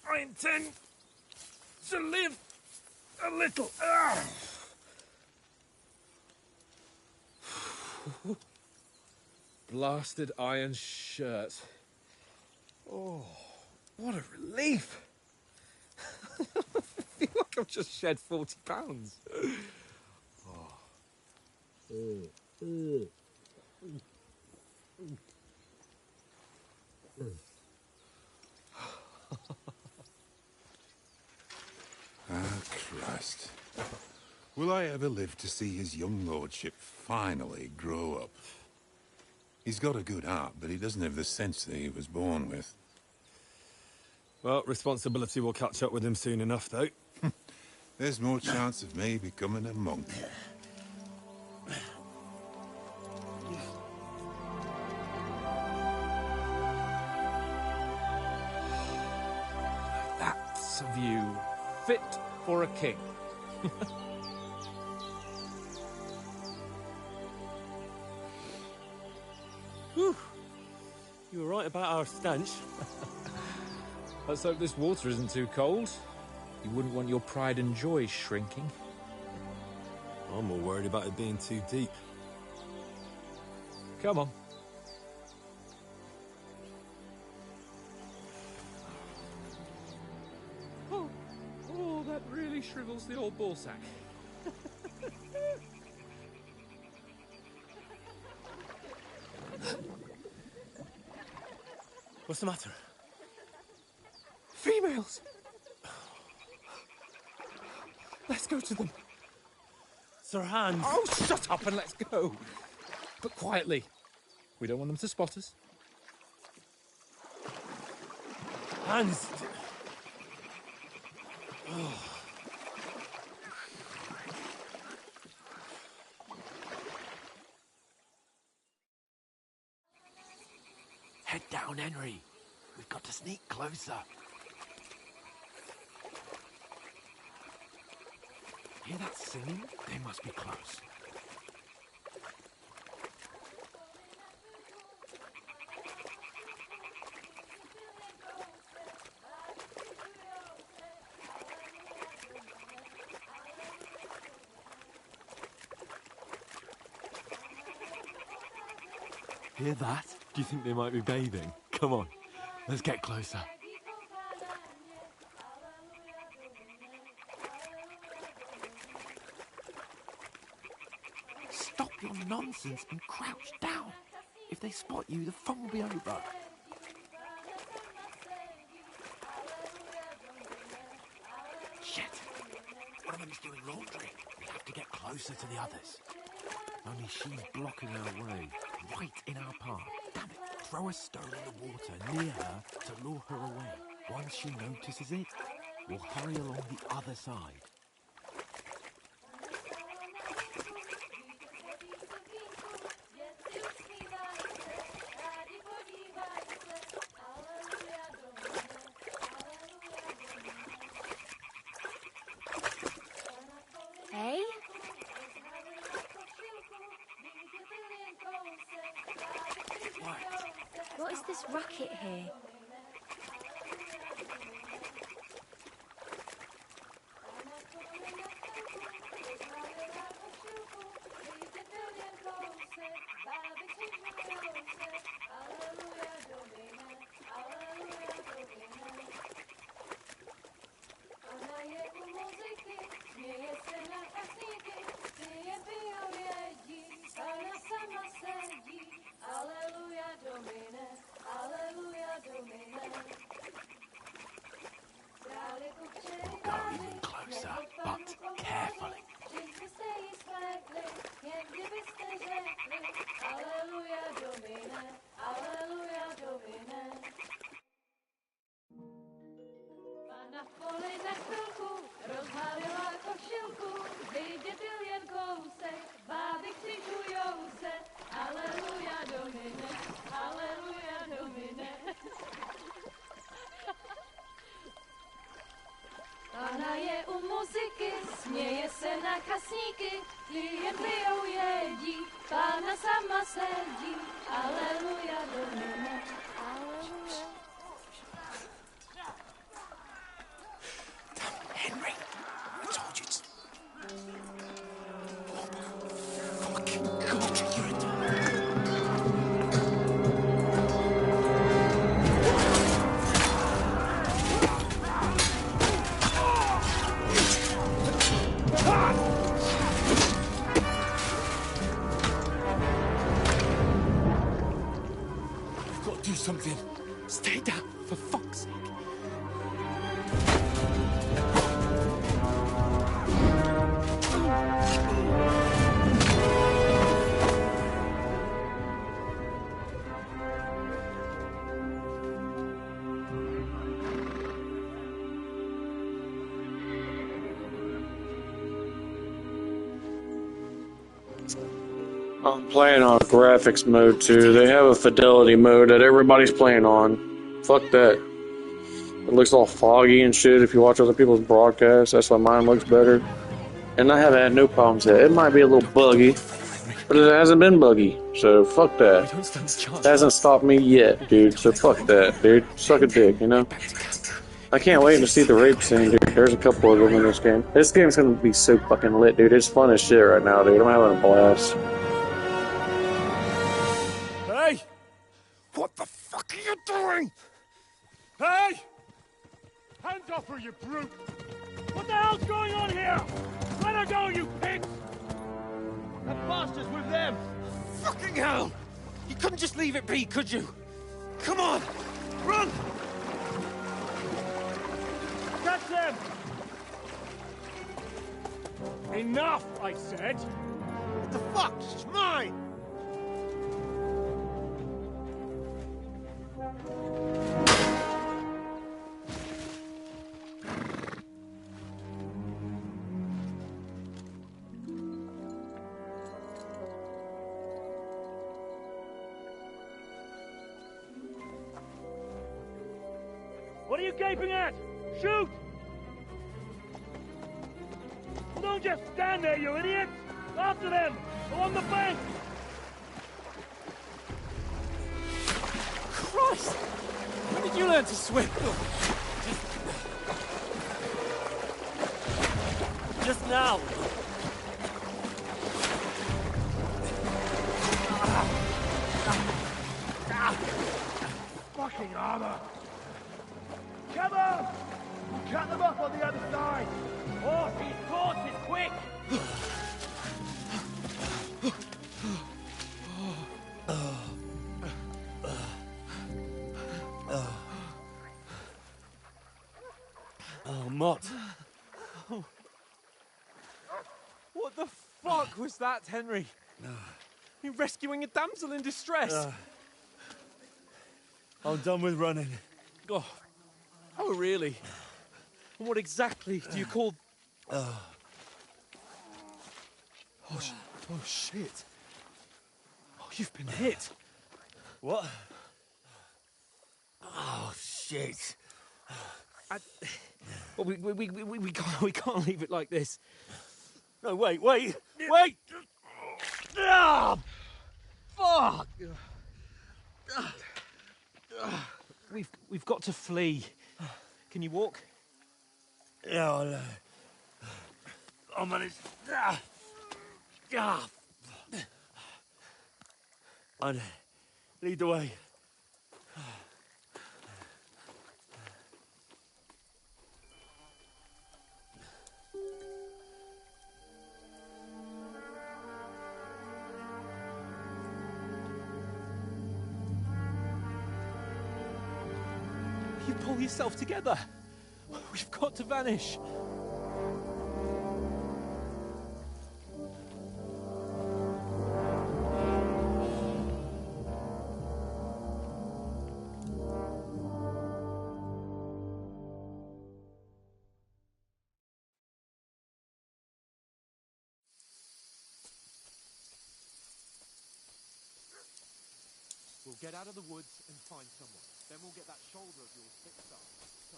I intend to live a little. Blasted iron shirt. Oh, what a relief. I feel like I've just shed 40 pounds. Ah, Christ. Will I ever live to see his young lordship finally grow up? He's got a good heart, but he doesn't have the sense that he was born with. Well, responsibility will catch up with him soon enough, though. There's more chance of me becoming a monk. That's a view fit for a king. Whew. You were right about our stench. Let's hope this water isn't too cold. You wouldn't want your pride and joy shrinking. I'm more worried about it being too deep. Come on. Oh, that really shrivels the old ball sack. What's the matter? Females! Let's go to them. Sir Hans! Oh, shut up and let's go. But quietly. We don't want them to spot us. Hans! Head down, Henry. We've got to sneak closer. Hear that singing? They must be close. Hear that? Do you think they might be bathing? Come on, let's get closer. Stop your nonsense and crouch down. If they spot you, the fun will be over. Shit! One of them's doing laundry. We have to get closer to the others. Only she's blocking our way, right in our path. Damn it! Throw a stone in the water near her to lure her away. Once she notices it, we'll hurry along the other side. Hey? What is this racket here? básníky, jen pijou jedí, Pána sama sedí, aleluja do nebe, aleluja. Henry, I told you to... Fucking God, you're a... We've got to do something. Stay down, for fuck's sake. I'm playing on graphics mode too. They have a fidelity mode that everybody's playing on. Fuck that. It looks all foggy and shit if you watch other people's broadcasts. That's why mine looks better. And I haven't had no problems yet. It might be a little buggy, but it hasn't been buggy. So fuck that. It hasn't stopped me yet, dude. So fuck that, dude. Suck a dick, you know? I can't wait to see the rape scene, dude. There's a couple of them in this game. This game's gonna be so fucking lit, dude. It's fun as shit right now, dude. I'm having a blast. Hey! What the fuck are you doing? Hey! Hands off her, you brute! What the hell's going on here? Let her go, you pigs! That bastard's with them! Fucking hell! You couldn't just leave it be, could you? Come on! Run! Catch them! Enough, I said! What the fuck? She's mine! What are you gaping at? Shoot! Well, don't just stand there, you idiots! After them! Along the bank! Christ! When did you learn to swim? Just now. Fucking armor! Come on! Cut them up on the other side! Horse, these horses, quick! Oh, Mott. What the fuck was that, Henry? You rescuing a damsel in distress? I'm done with running. Oh, really? And what exactly do you call... Oh, shit. Oh, you've been hit. What? Oh, shit. Well, we can't leave it like this. No, wait! Ah, fuck! We've got to flee. Can you walk? Yeah, I'll manage. I'd lead the way. You pull yourself together. We've got to vanish. We'll get out of the woods and find someone. Then we'll get that shoulder of yours fixed up. So.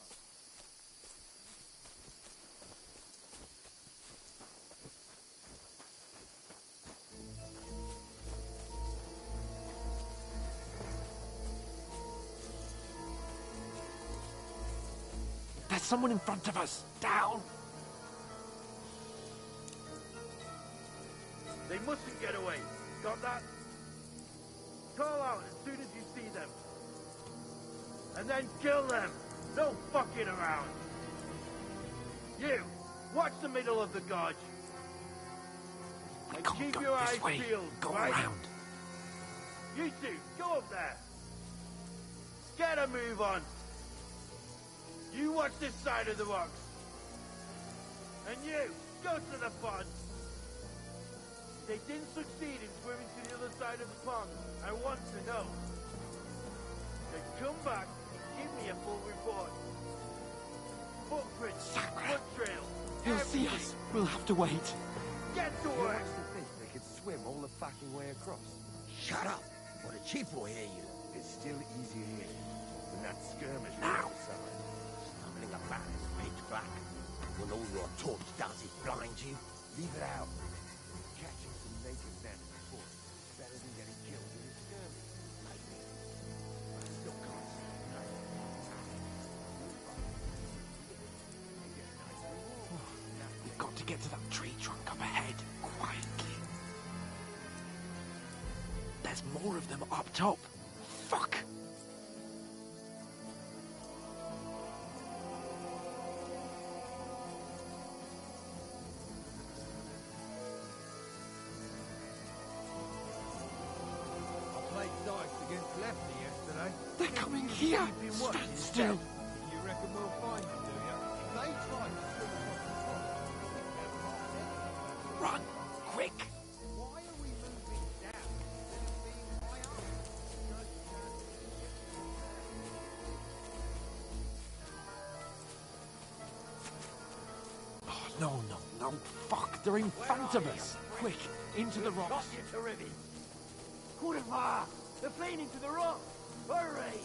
someone in front of us. Down! They mustn't get away. Got that? Call out as soon as you see them. And then kill them. No fucking around. You, watch the middle of the gorge. And keep your eyes peeled, right? Around. You two, go up there. Get a move on. You watch this side of the rocks. And you, go to the pond. If they didn't succeed in swimming to the other side of the pond, I want to know. Then come back and give me a full report. Footprints, foot trails. He'll see us. We'll have to wait. Get to work. think they could swim all the fucking way across? Shut up, or the chief will hear you. It's still easier here than that skirmish Now. outside. Stumbling about is pitch black. When all your torch does is blind you. Leave it out. Catching some naked men in the forest is better than getting killed in a skirmish. Maybe. I still can't see We've got to get to that tree trunk up ahead, quietly. There's more of them up top. Fuck! I played dice against Lefty yesterday. They're coming here! Stand still! You reckon we'll find them, do you? If they try to swim across the pond, Run! Quick! why are we moving down instead of being high up? Oh, no. Fuck, they're in front of us. Quick, into the rocks. Got you to ribbon. Quarter they're fleeing into the rock. Hurry!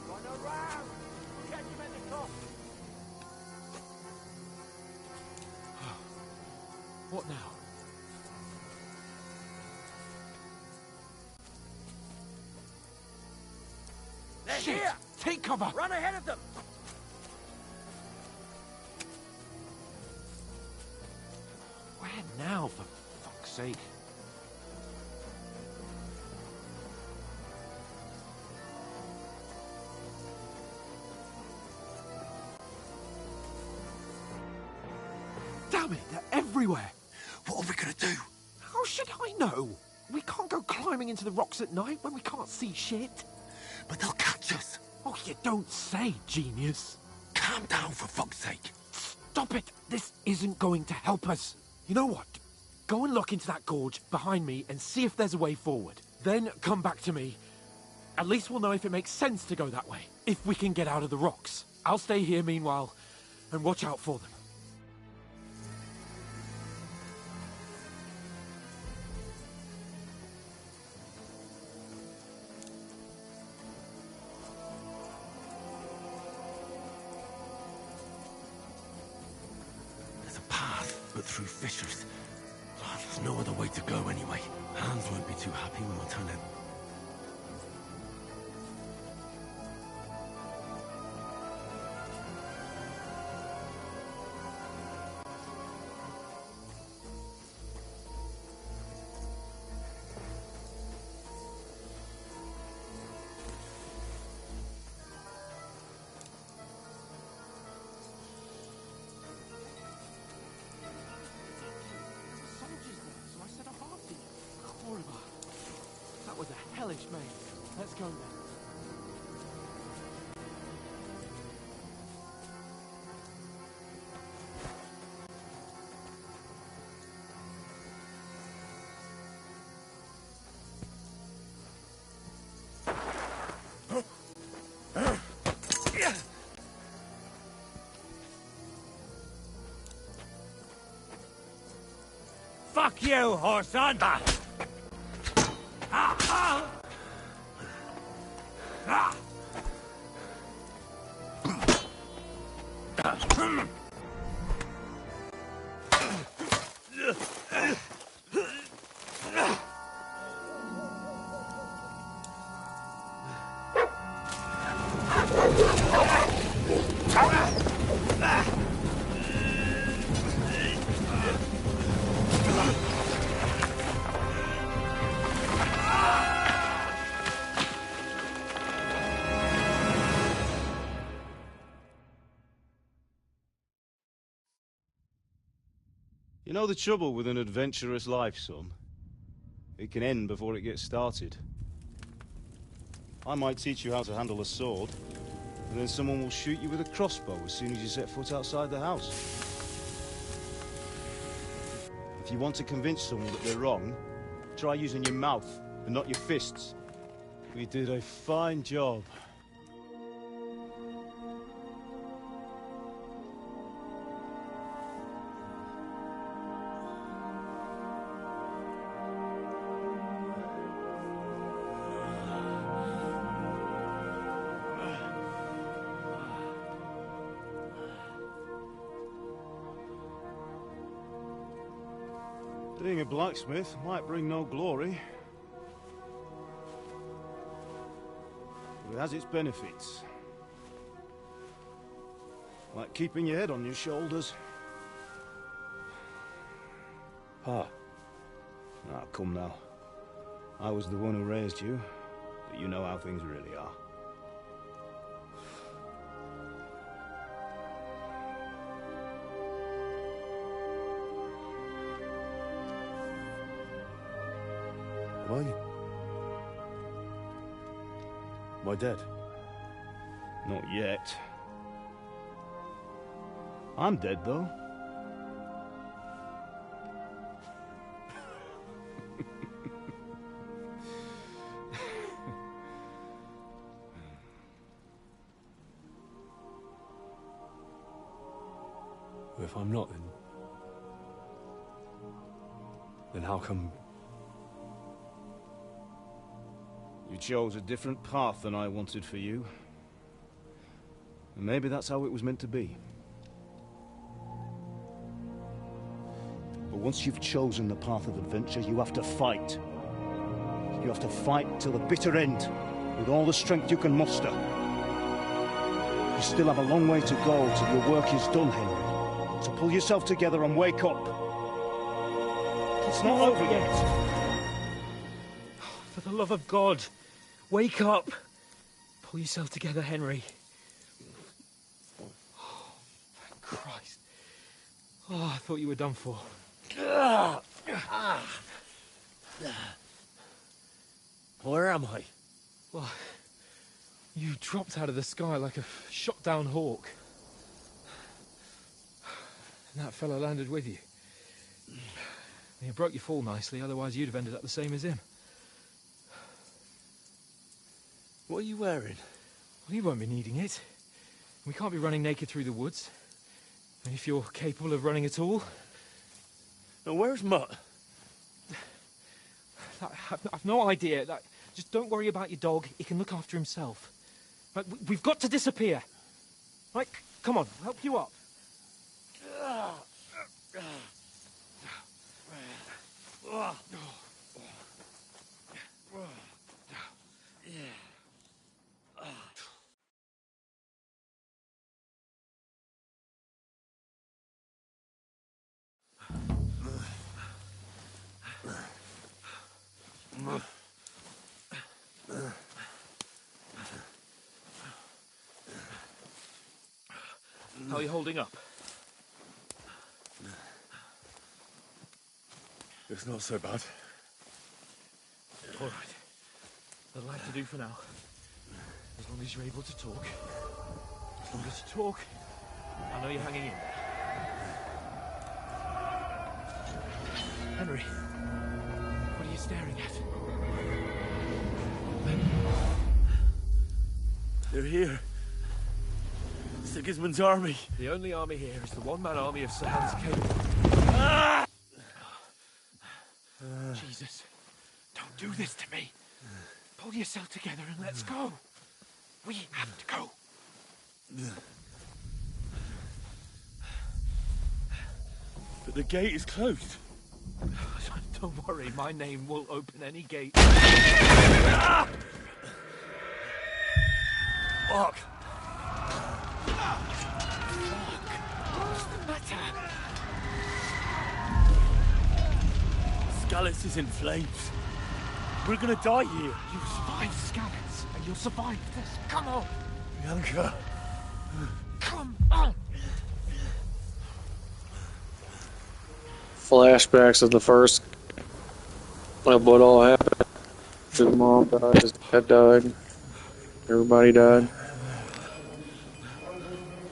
Run around. Catch him at the top. What now? They're Shit! here. Take cover! Run ahead of them. Where now, for fuck's sake? Damn it, they're everywhere! What are we gonna do? How should I know? We can't go climbing into the rocks at night when we can't see shit. But they'll catch us. Oh, you don't say, genius. Calm down, for fuck's sake. Stop it! This isn't going to help us. You know what? Go and look into that gorge behind me and see if there's a way forward. Then come back to me. At least we'll know if it makes sense to go that way. If we can get out of the rocks. I'll stay here meanwhile and watch out for them. There's a path, but through fissures. Oh, there's no other way to go anyway. Hans won't be too happy when we turn in. Soldiers there, so I set off after you. Horrible. That was a hellish maze. Let's go then. Fuck you, horse hunter! You know the trouble with an adventurous life, son? It can end before it gets started. I might teach you how to handle a sword, and then someone will shoot you with a crossbow as soon as you set foot outside the house. If you want to convince someone that they're wrong, try using your mouth and not your fists. We did a fine job. Being a blacksmith might bring no glory, but it has its benefits. Like keeping your head on your shoulders. Pa. Ah, come now. I was the one who raised you, but you know how things really are. Am I dead? Not yet. I'm dead, though. If I'm not, then how come... You chose a different path than I wanted for you. And maybe that's how it was meant to be. But once you've chosen the path of adventure, you have to fight. You have to fight till the bitter end, with all the strength you can muster. You still have a long way to go till your work is done, Henry. So pull yourself together and wake up. It's not over yet. For the love of God, wake up. Pull yourself together, Henry. Oh, thank Christ. Oh, I thought you were done for. Where am I? Well, you dropped out of the sky like a shot-down hawk. And that fella landed with you. You broke your fall nicely, otherwise you'd have ended up the same as him. What are you wearing? Well, you won't be needing it. We can't be running naked through the woods. And if you're capable of running at all... Now, where's Mutt? I've no idea. Just don't worry about your dog. He can look after himself. Right, we've got to disappear. Right, come on, I'll help you up. How are you holding up? It's not so bad. All right. That'll have to do for now. As long as you're able to talk. As long as you talk, I know you're hanging in. Henry, what are you staring at? They're here. Sigismund's army. The only army here is the one-man army of Sir Hans Cave. Jesus, don't do this to me. Pull yourself together and let's go. We have to go. But the gate is closed. Don't worry, my name will open any gate. Fuck. What's the matter? Skalitz is in flames. We're gonna die here. You survived Skalitz, and you'll survive this. Come on. Bianca. Come on. flashbacks of the first of what all happened. His mom died, his dad died, everybody died.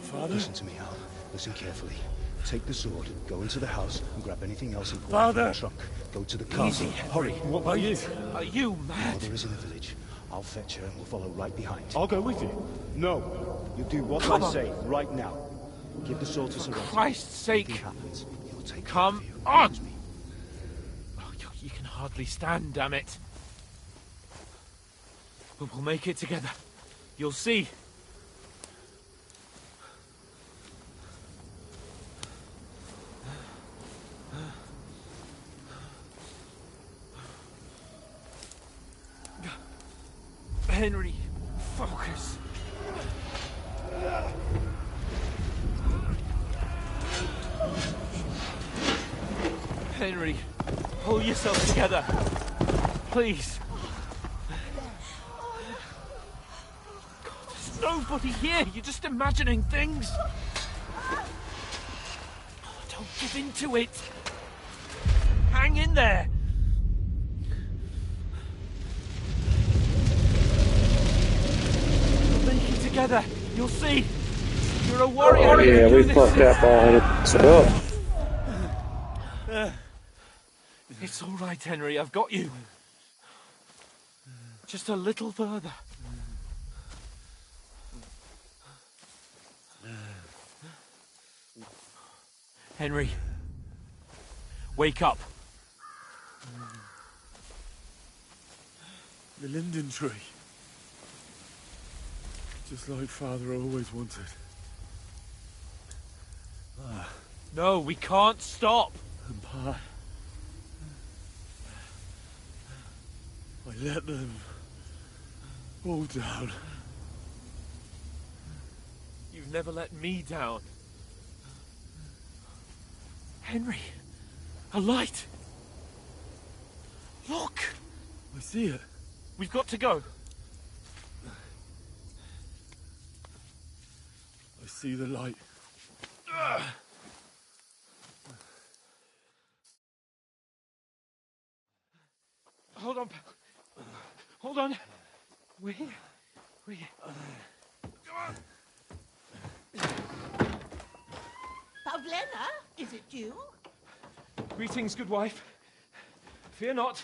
Father? Listen to me, Al. Listen carefully. Take the sword, go into the house, and grab anything else important Father! from the trunk. Go to the castle. Hurry. What are you? Are you mad? Mother is in the village. I'll fetch her and we'll follow right behind. I'll go with you. No. You do what I say right now. Give the sword to Sir Otto. For Christ's sake! Happens, he'll take Come on! Oh, you can hardly stand, damn it. But we'll make it together. You'll see. Henry, focus. Henry, pull yourself together. Please. God, there's nobody here. You're just imagining things. Don't give in to it. Hang in there. We'll make it together. You'll see. You're a warrior. Yeah, we fucked that ball up. It's all right, Henry. I've got you. Just a little further. Henry, wake up. The linden tree. Just like Father always wanted. No, we can't stop. And Pa... I let them all down. You've never let me down. Henry, a light. Look. I see it. We've got to go. I see the light. Hold on, pal. Hold on. We're here. We're here. Come on. Pavlena, is it you? Greetings, good wife. Fear not.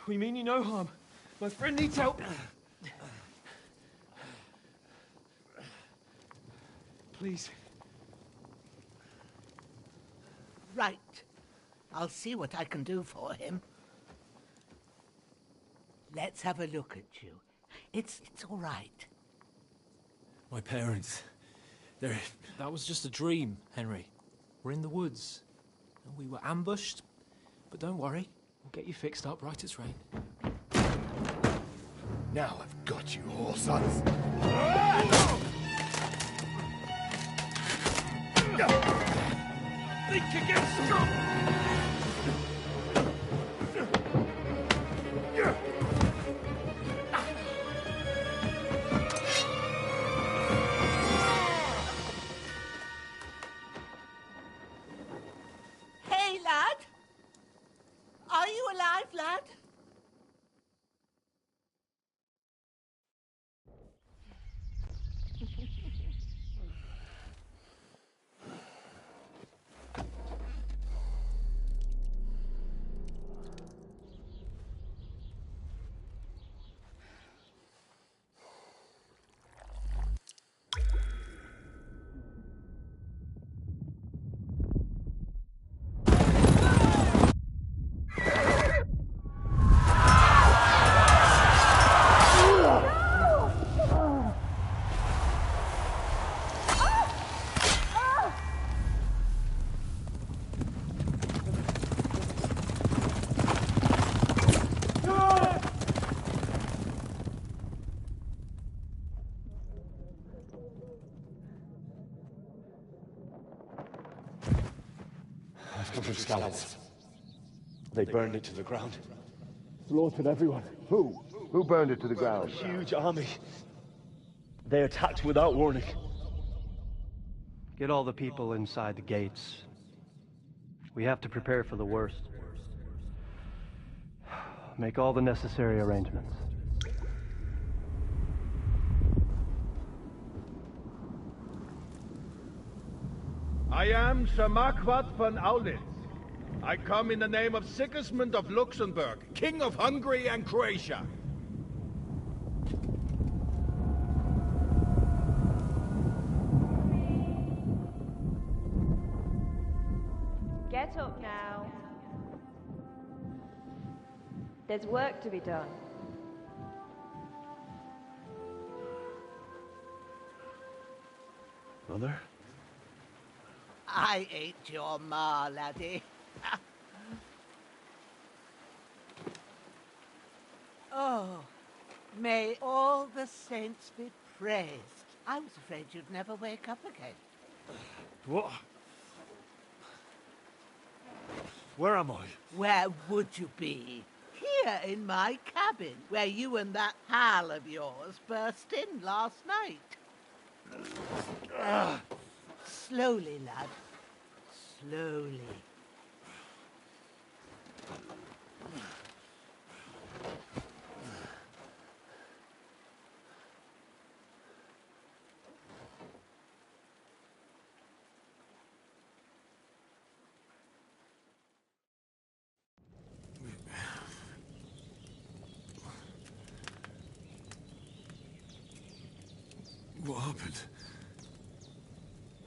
We mean you no harm. My friend needs help. Please. Right. I'll see what I can do for him. Let's have a look at you. It's all right. My parents, they're... That was just a dream, Henry. We're in the woods. We were ambushed, but don't worry. We'll get you fixed up right as rain. Now I've got you, whore sons. Think again, strong! Hey, lad! Are you alive, lad? I've come from scouts. They burned it to the ground. Slaughtered everyone. Who? Who burned it to the ground? A huge army. They attacked without warning. Get all the people inside the gates. We have to prepare for the worst. Make all the necessary arrangements. I am Sir Marquardt von Aulitz. I come in the name of Sigismund of Luxembourg, King of Hungary and Croatia. Get up now. There's work to be done. Mother? I ain't your ma, laddie. Oh, may all the saints be praised. I was afraid you'd never wake up again. What? Where am I? Where would you be? Here in my cabin, where you and that pal of yours burst in last night. Slowly, lad. Slowly. What happened?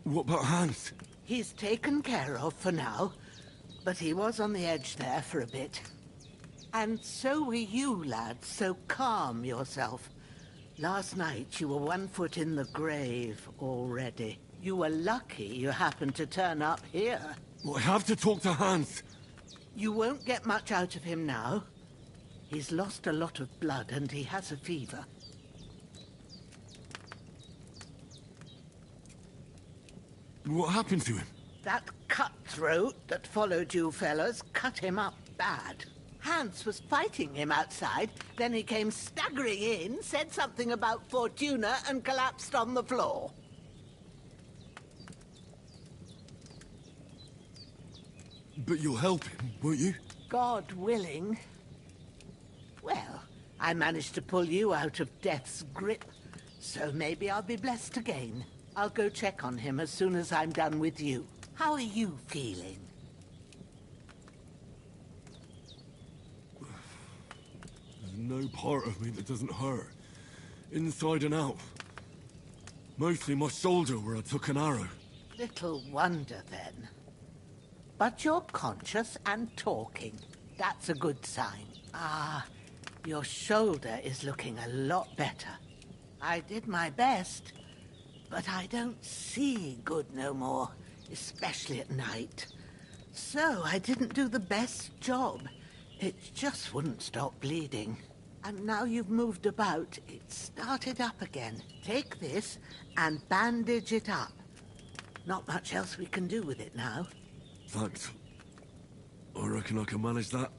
What about Hans? He's taken care of for now, but he was on the edge there for a bit. And so were you, lad, so calm yourself. Last night you were 1 foot in the grave already. You were lucky you happened to turn up here. Well, I have to talk to Hans. You won't get much out of him now. He's lost a lot of blood and he has a fever. What happened to him? That cutthroat that followed you fellas cut him up bad. Hans was fighting him outside, then he came staggering in, said something about Fortuna, and collapsed on the floor. But you'll help him, won't you? God willing. Well, I managed to pull you out of death's grip, so maybe I'll be blessed again. I'll go check on him as soon as I'm done with you. How are you feeling? There's no part of me that doesn't hurt. Inside and out. Mostly my shoulder where I took an arrow. Little wonder, then. But you're conscious and talking. That's a good sign. Ah, your shoulder is looking a lot better. I did my best, but I don't see good no more, especially at night. So I didn't do the best job. It just wouldn't stop bleeding. And now you've moved about, it started up again. Take this and bandage it up. Not much else we can do with it now. Thanks. I reckon I can manage that.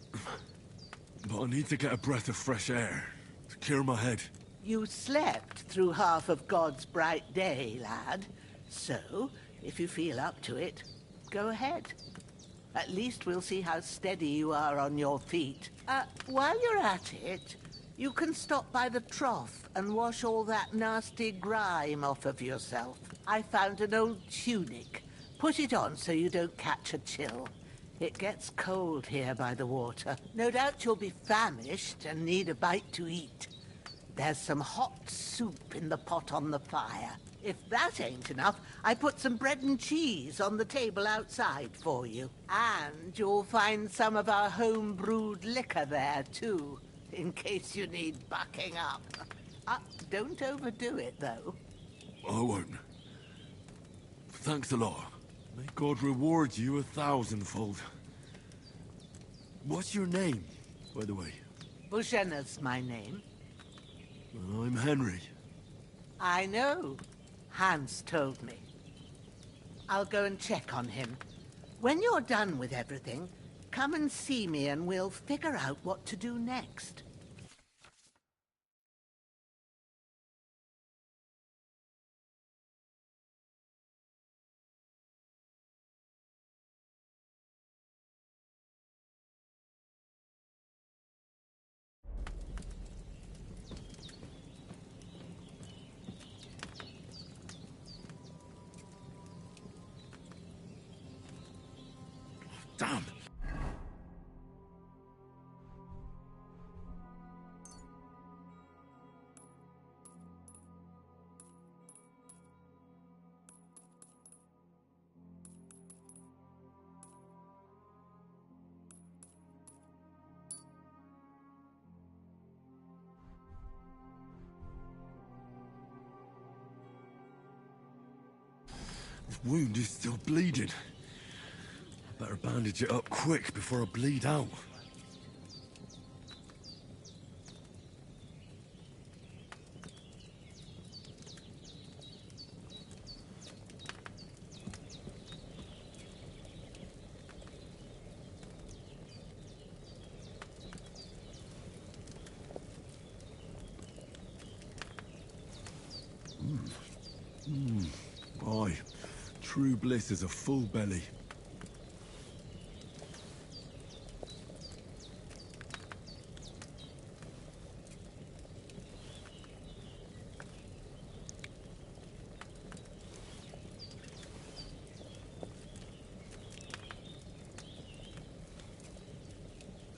But I need to get a breath of fresh air to clear my head. You slept through half of God's bright day, lad. So, if you feel up to it, go ahead. At least we'll see how steady you are on your feet. While you're at it, you can stop by the trough and wash all that nasty grime off of yourself. I found an old tunic. Put it on so you don't catch a chill. It gets cold here by the water. No doubt you'll be famished and need a bite to eat. There's some hot soup in the pot on the fire. If that ain't enough, I put some bread and cheese on the table outside for you. And you'll find some of our home-brewed liquor there, too, in case you need bucking up. Don't overdo it, though. I won't. Thanks a lot. May God reward you 1,000-fold. What's your name, by the way? Bushenna's my name. I'm Henry. I know. Hans told me. I'll go and check on him. When you're done with everything, come and see me and we'll figure out what to do next. wound is still bleeding. I better bandage it up quick before I bleed out. Aye, true bliss is a full belly.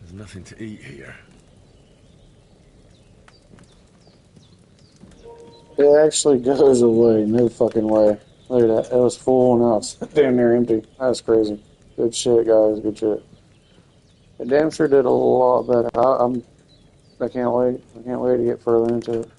There's nothing to eat here. It actually goes away. No fucking way. Look at that. It was full, now it's damn near empty. That's crazy. Good shit, guys. Good shit. It damn sure did a lot better. I can't wait. I can't wait to get further into it.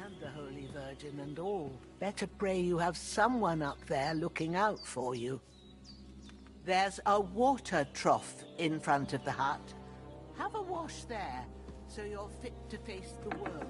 And the Holy Virgin and all. Better pray you have someone up there looking out for you. There's a water trough in front of the hut. Have a wash there, so you're fit to face the world.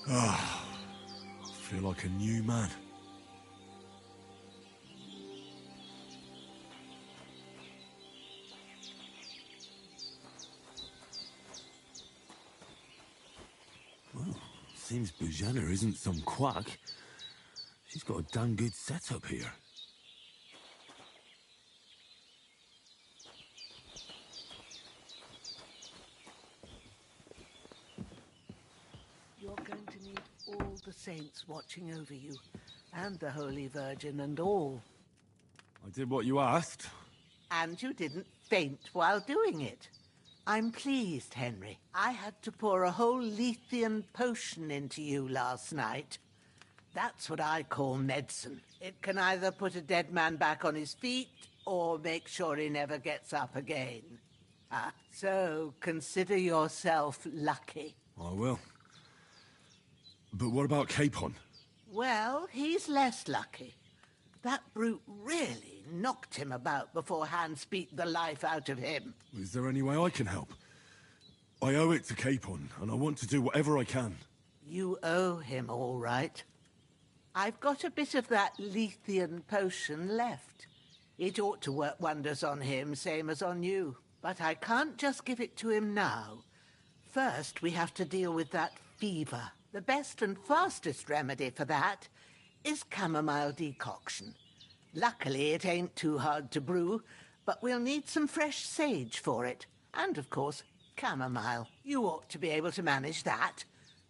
Ah, I feel like a new man. Well, seems Bujana isn't some quack. She's got a damn good setup here. You're going to need all the saints watching over you, and the Holy Virgin and all. I did what you asked. And you didn't faint while doing it. I'm pleased, Henry. I had to pour a whole Lethean potion into you last night. That's what I call medicine. It can either put a dead man back on his feet, or make sure he never gets up again. So consider yourself lucky. I will. But what about Capon? Well, he's less lucky. That brute really knocked him about before Hans beat the life out of him. Is there any way I can help? I owe it to Capon, and I want to do whatever I can. You owe him, all right. I've got a bit of that Lethean potion left. It ought to work wonders on him, same as on you. But I can't just give it to him now. First, we have to deal with that fever. The best and fastest remedy for that is chamomile decoction. Luckily, it ain't too hard to brew, but we'll need some fresh sage for it. And, of course, chamomile. You ought to be able to manage that.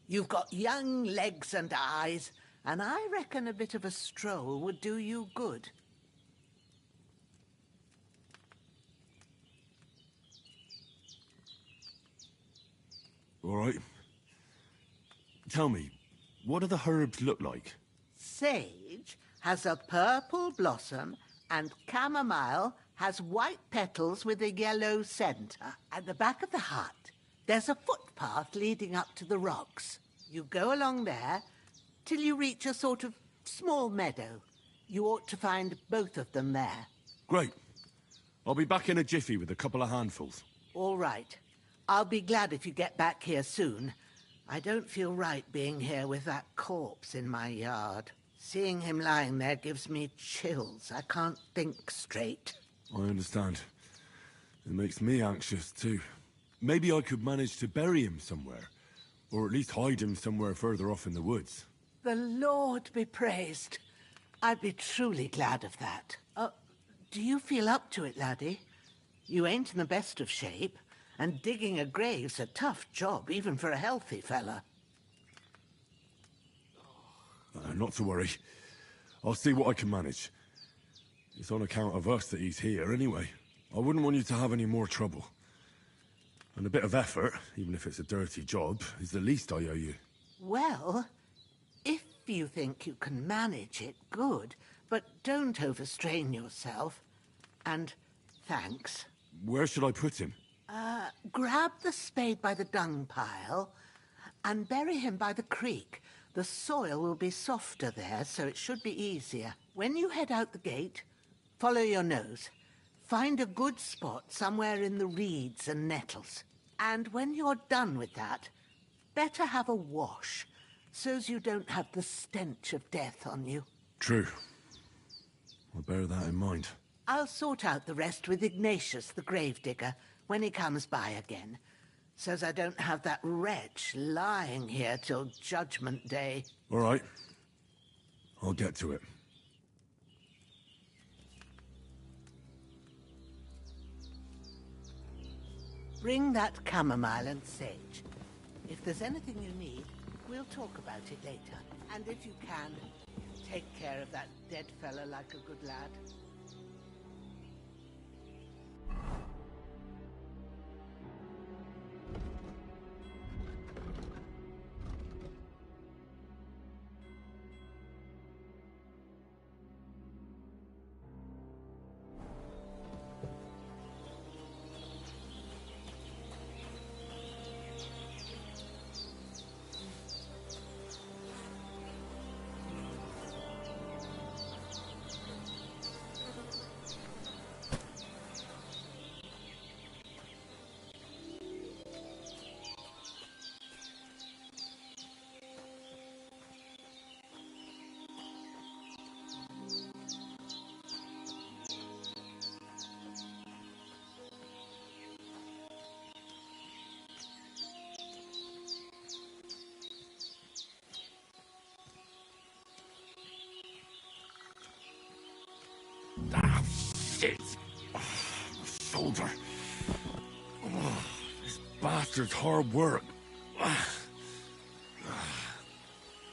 You've got young legs and eyes, and I reckon a bit of a stroll would do you good. All right. Tell me, what do the herbs look like? Sage has a purple blossom, and chamomile has white petals with a yellow centre. At the back of the hut, there's a footpath leading up to the rocks. You go along there till you reach a sort of small meadow. You ought to find both of them there. Great. I'll be back in a jiffy with a couple of handfuls. All right. I'll be glad if you get back here soon. I don't feel right being here with that corpse in my yard. Seeing him lying there gives me chills. I can't think straight. I understand. It makes me anxious, too. Maybe I could manage to bury him somewhere. Or at least hide him somewhere further off in the woods. The Lord be praised. I'd be truly glad of that. Do you feel up to it, laddie? You ain't in the best of shape, and digging a grave's a tough job, even for a healthy fella. Not to worry. I'll see what I can manage. It's on account of us that he's here, anyway. I wouldn't want you to have any more trouble. And a bit of effort, even if it's a dirty job, is the least I owe you. Well, if you think you can manage it, good. But don't overstrain yourself. And thanks. Where should I put him? Grab the spade by the dung pile and bury him by the creek. The soil will be softer there, so it should be easier. When you head out the gate, follow your nose. Find a good spot somewhere in the reeds and nettles. And when you're done with that, better have a wash, so's you don't have the stench of death on you. True. I'll bear that in mind. I'll sort out the rest with Ignatius, the gravedigger, when he comes by again, so's I don't have that wretch lying here till Judgment Day. All right. I'll get to it. Bring that chamomile and sage. If there's anything you need, we'll talk about it later. And if you can, take care of that dead fella like a good lad. Ah, shit! Oh, my shoulder. Oh, this bastard's hard work.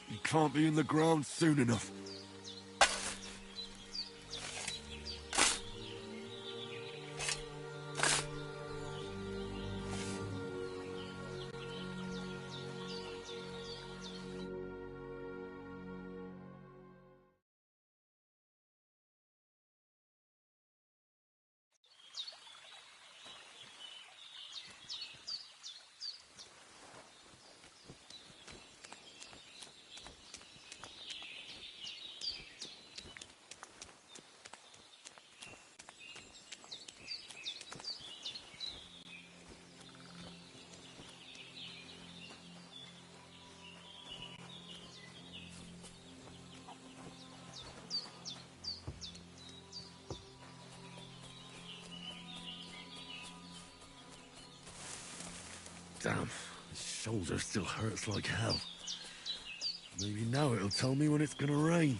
He can't be in the ground soon enough. Damn, his shoulder still hurts like hell. Maybe now it'll tell me when it's gonna rain.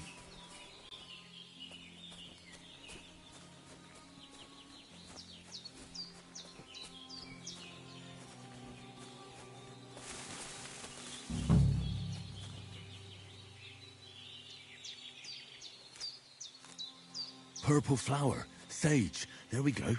Purple flower, sage, there we go.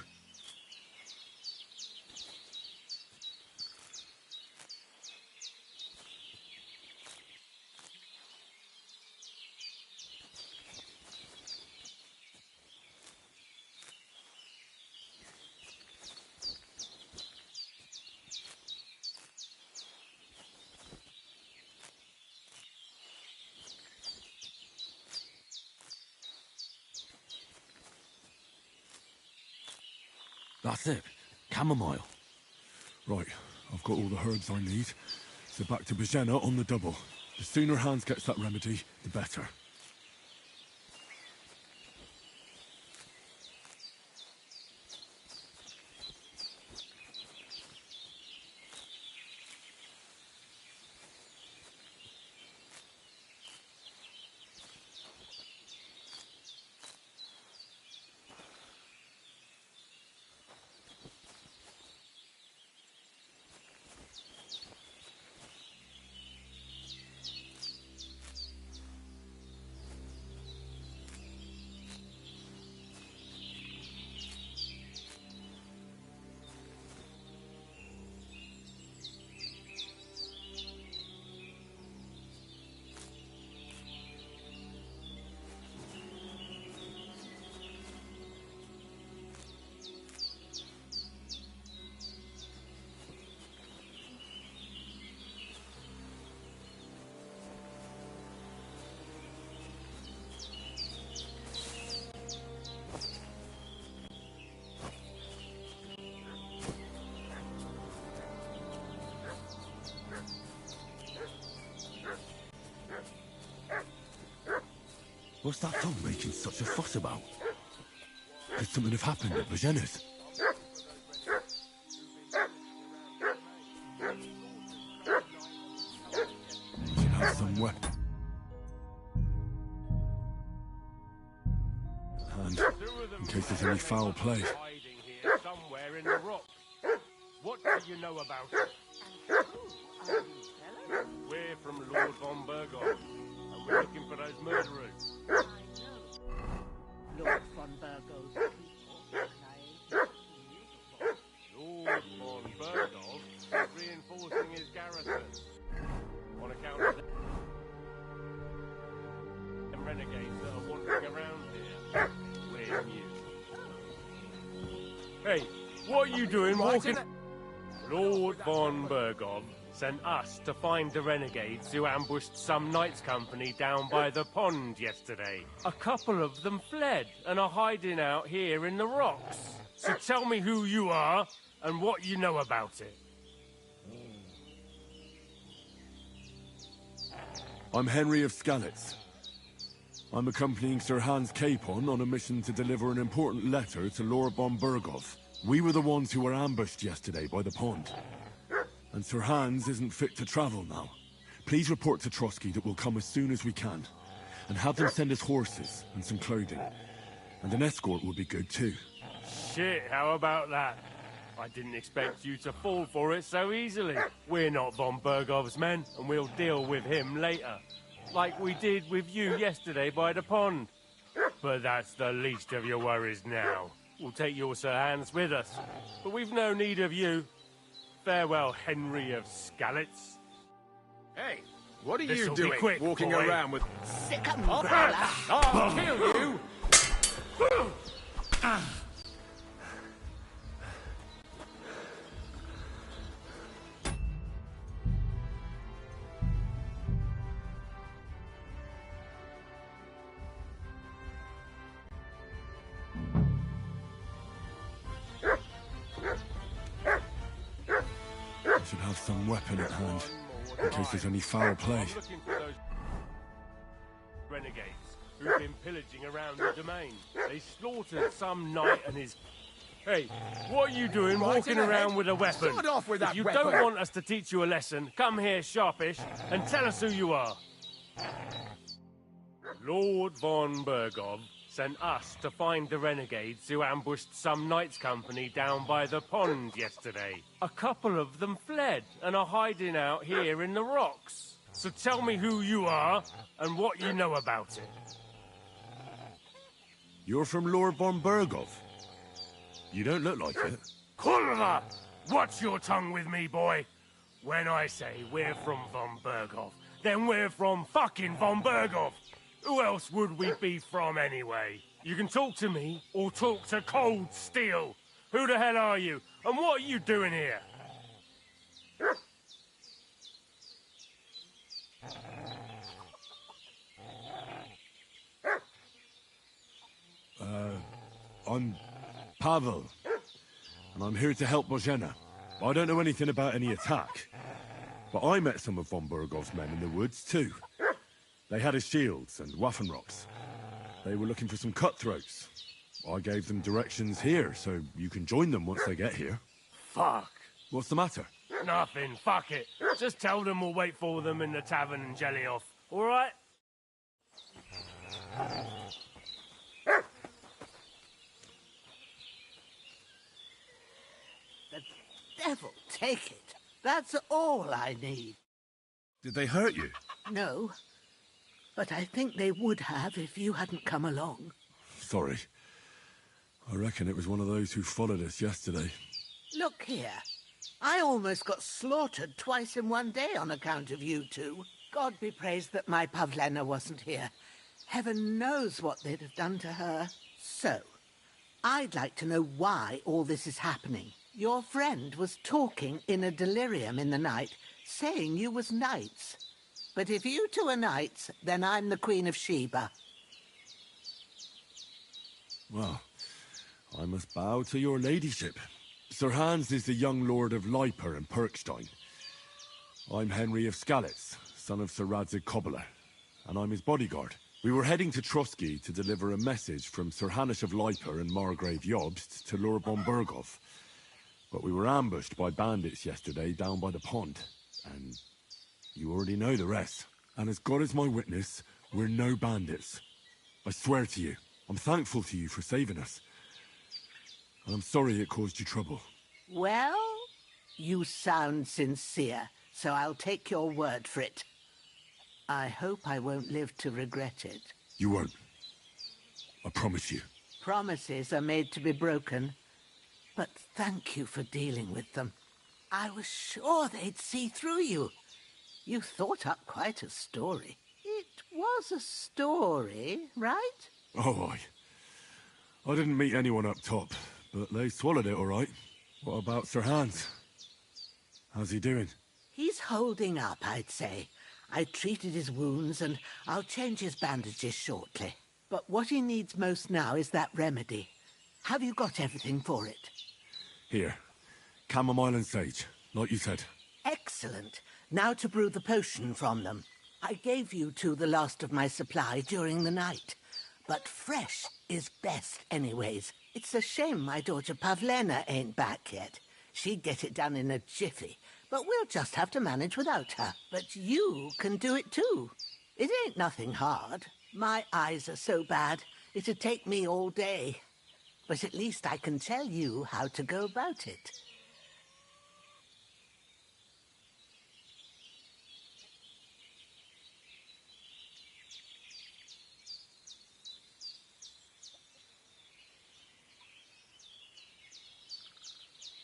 That's it. Chamomile. Right, I've got all the herbs I need. So back to Bajena on the double. The sooner Hans gets that remedy, the better. What's that dog making such a fuss about? Could something have happened at Bajena's? Should have some weapon. And in case there's any foul play. Hiding here somewhere in the rocks. What do you know about it? We're from Lord von Burgos, and we're looking for those murderers. Lord von Burgos' people. Lord von Burgos is reinforcing his garrison on account of the renegades that are wandering around here. We're new. Hey, what are you doing walking? Lord von Burgos sent us to find the renegades who ambushed some knights' company down by the pond yesterday. A couple of them fled and are hiding out here in the rocks. So tell me who you are and what you know about it. I'm Henry of Skalitz. I'm accompanying Sir Hans Capon on a mission to deliver an important letter to Lord von Burgos. We were the ones who were ambushed yesterday by the pond. And Sir Hans isn't fit to travel now. Please report to Trotsky that we'll come as soon as we can. And have them send us horses and some clothing. And an escort would be good too. Shit, how about that? I didn't expect you to fall for it so easily. We're not von Burgov's men, and we'll deal with him later. Like we did with you yesterday by the pond. But that's the least of your worries now. We'll take your Sir Hans with us. But we've no need of you. Farewell, Henry of Skalitz. Hey, what are This'll you be doing quick, walking boy. around with... Sick umbrella. I'll kill you! I should have some weapon at hand, in case there's any foul play. I'm looking for those renegades who've been pillaging around the domain. They slaughtered some knight and his... Hey, what are you doing Right walking ahead. around with a weapon? Sod off with that If you weapon. don't want us to teach you a lesson, come here sharpish and tell us who you are. Lord von Bergov sent us to find the renegades who ambushed some knights' company down by the pond yesterday. A couple of them fled and are hiding out here in the rocks. So tell me who you are and what you know about it. You're from Lord von Bergov. You don't look like it. Kurva! Watch your tongue with me, boy. When I say we're from von Bergov, then we're from fucking von Bergov. Who else would we be from anyway? You can talk to me or talk to cold steel. Who the hell are you? And what are you doing here? I'm Pavel, and I'm here to help Bozhena. I don't know anything about any attack, but I met some of von Bergov's men in the woods too. They had his shields and Waffenrocks. They were looking for some cutthroats. I gave them directions here, so you can join them once they get here. Fuck. What's the matter? Nothing, fuck it. Just tell them we'll wait for them in the tavern in Jelly Off, alright? The devil take it. That's all I need. Did they hurt you? No, but I think they would have if you hadn't come along. Sorry. I reckon it was one of those who followed us yesterday. Look here. I almost got slaughtered twice in one day on account of you two. God be praised that my Pavlena wasn't here. Heaven knows what they'd have done to her. So, I'd like to know why all this is happening. Your friend was talking in a delirium in the night, saying you was knights. But if you two are knights, then I'm the Queen of Sheba. Well, I must bow to your ladyship. Sir Hans is the young lord of Leiper and Perkstein. I'm Henry of Skalitz, son of Sir Radzig Kobyla, and I'm his bodyguard. We were heading to Trotsky to deliver a message from Sir Hanush of Leiper and Margrave Jobst to Lord von Bergov. But we were ambushed by bandits yesterday down by the pond, and you already know the rest. And as God is my witness, we're no bandits. I swear to you, I'm thankful to you for saving us. And I'm sorry it caused you trouble. Well, you sound sincere, so I'll take your word for it. I hope I won't live to regret it. You won't. I promise you. Promises are made to be broken. But thank you for dealing with them. I was sure they'd see through you. You thought up quite a story. It was a story, right? Oh, I didn't meet anyone up top, but they swallowed it all right. What about Sir Hans? How's he doing? He's holding up, I'd say. I treated his wounds, and I'll change his bandages shortly. But what he needs most now is that remedy. Have you got everything for it? Here. Chamomile and sage, like you said. Excellent. Now to brew the potion from them. I gave you two the last of my supply during the night. But fresh is best anyways. It's a shame my daughter Pavlena ain't back yet. She'd get it done in a jiffy. But we'll just have to manage without her. But you can do it too. It ain't nothing hard. My eyes are so bad, it'd take me all day. But at least I can tell you how to go about it.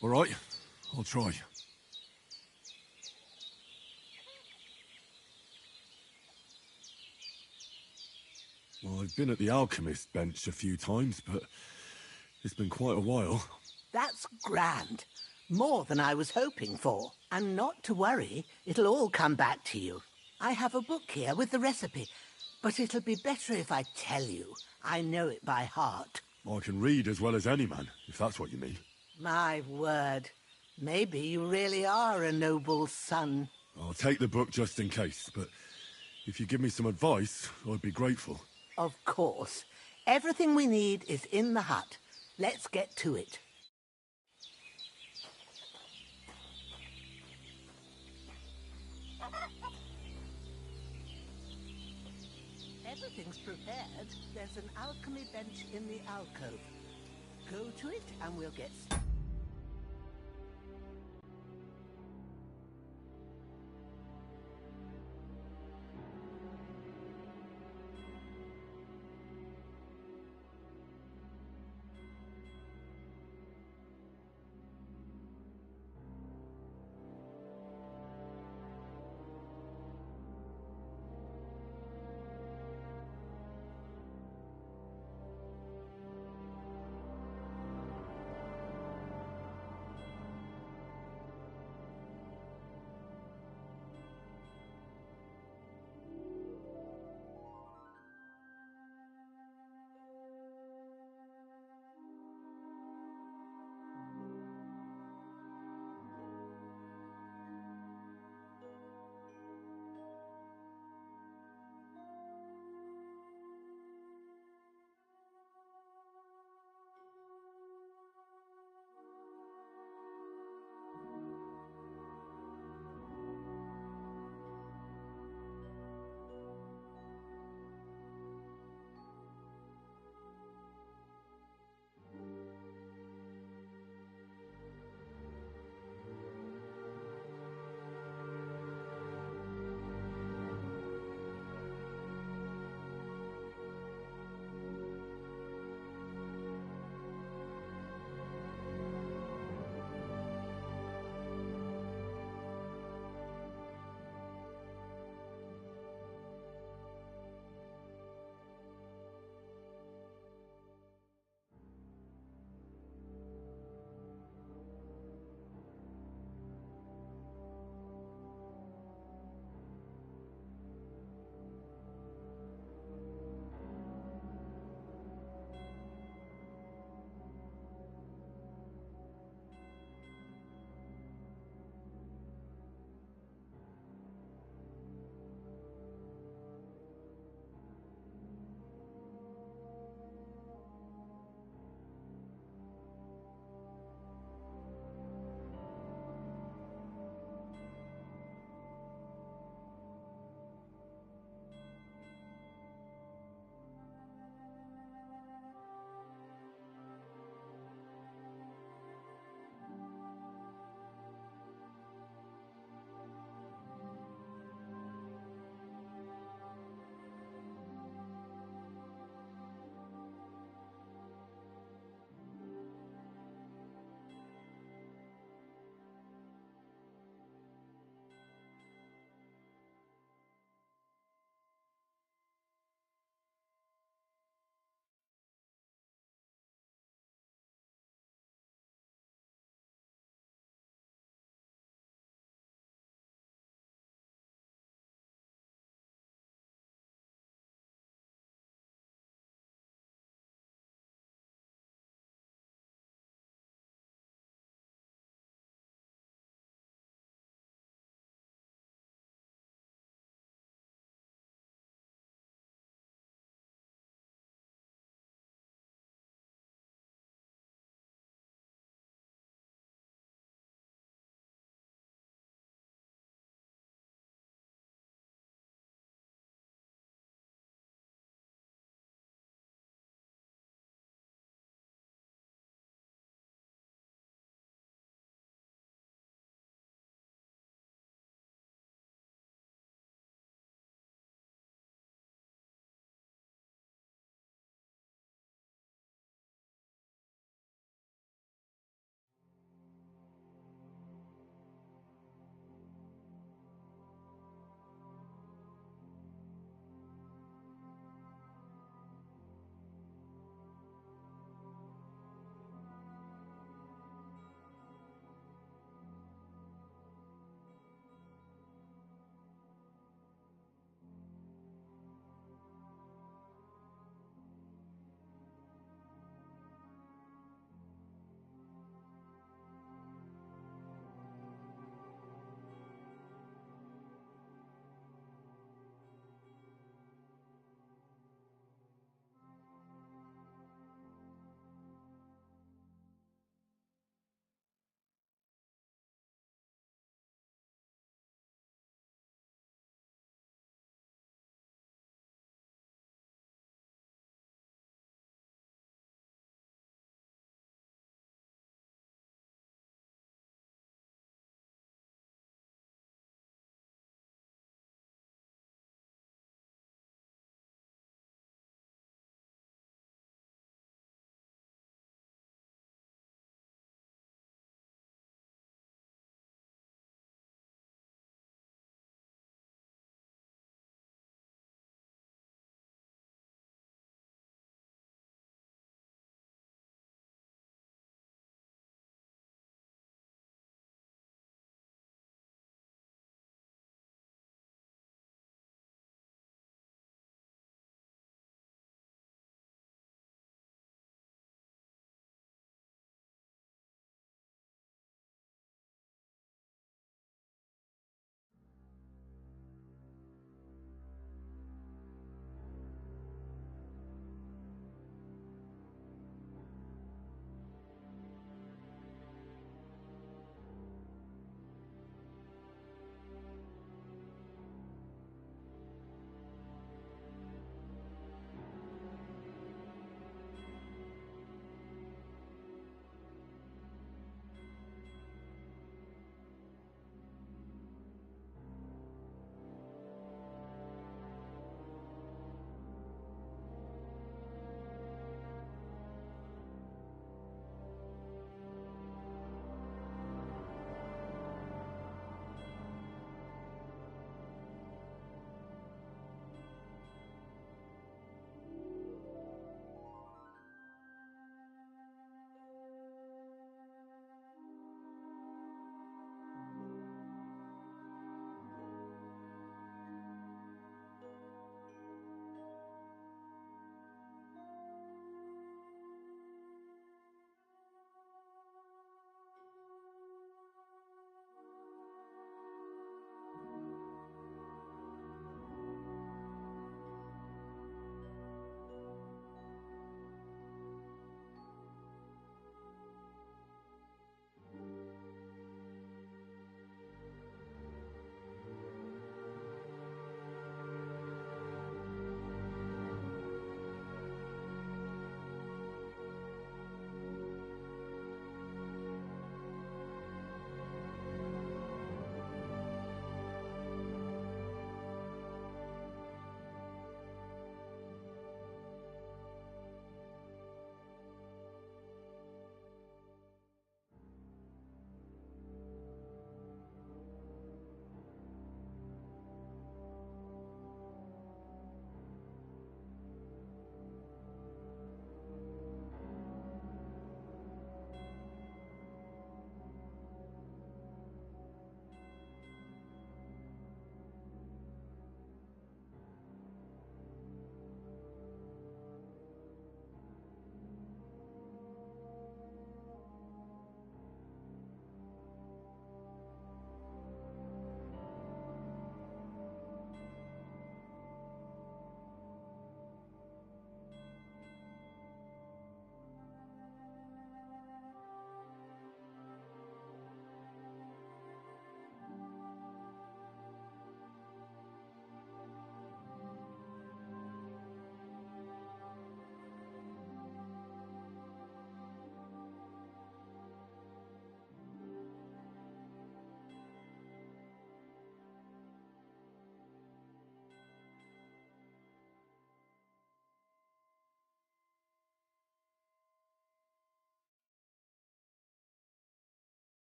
All right, I'll try. Well, I've been at the alchemist bench a few times, but it's been quite a while. That's grand. More than I was hoping for. And not to worry, it'll all come back to you. I have a book here with the recipe, but it'll be better if I tell you. I know it by heart. I can read as well as any man, if that's what you mean. My word. Maybe you really are a noble son. I'll take the book just in case, but if you give me some advice, I'd be grateful. Of course. Everything we need is in the hut. Let's get to it. Everything's prepared. There's an alchemy bench in the alcove. Go to it and we'll get started.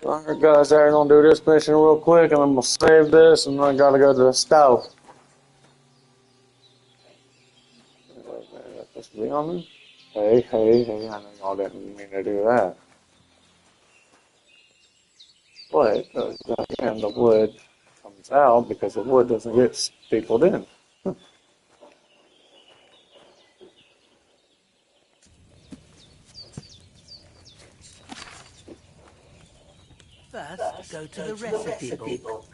Alright guys, I'm gonna do this mission real quick and I'm gonna save this and then I gotta go to the stove. Supposed to be on me? Hey, I know y'all didn't mean to do that. But, again, the wood comes out because the wood doesn't get stapled in. First, go to the recipe book.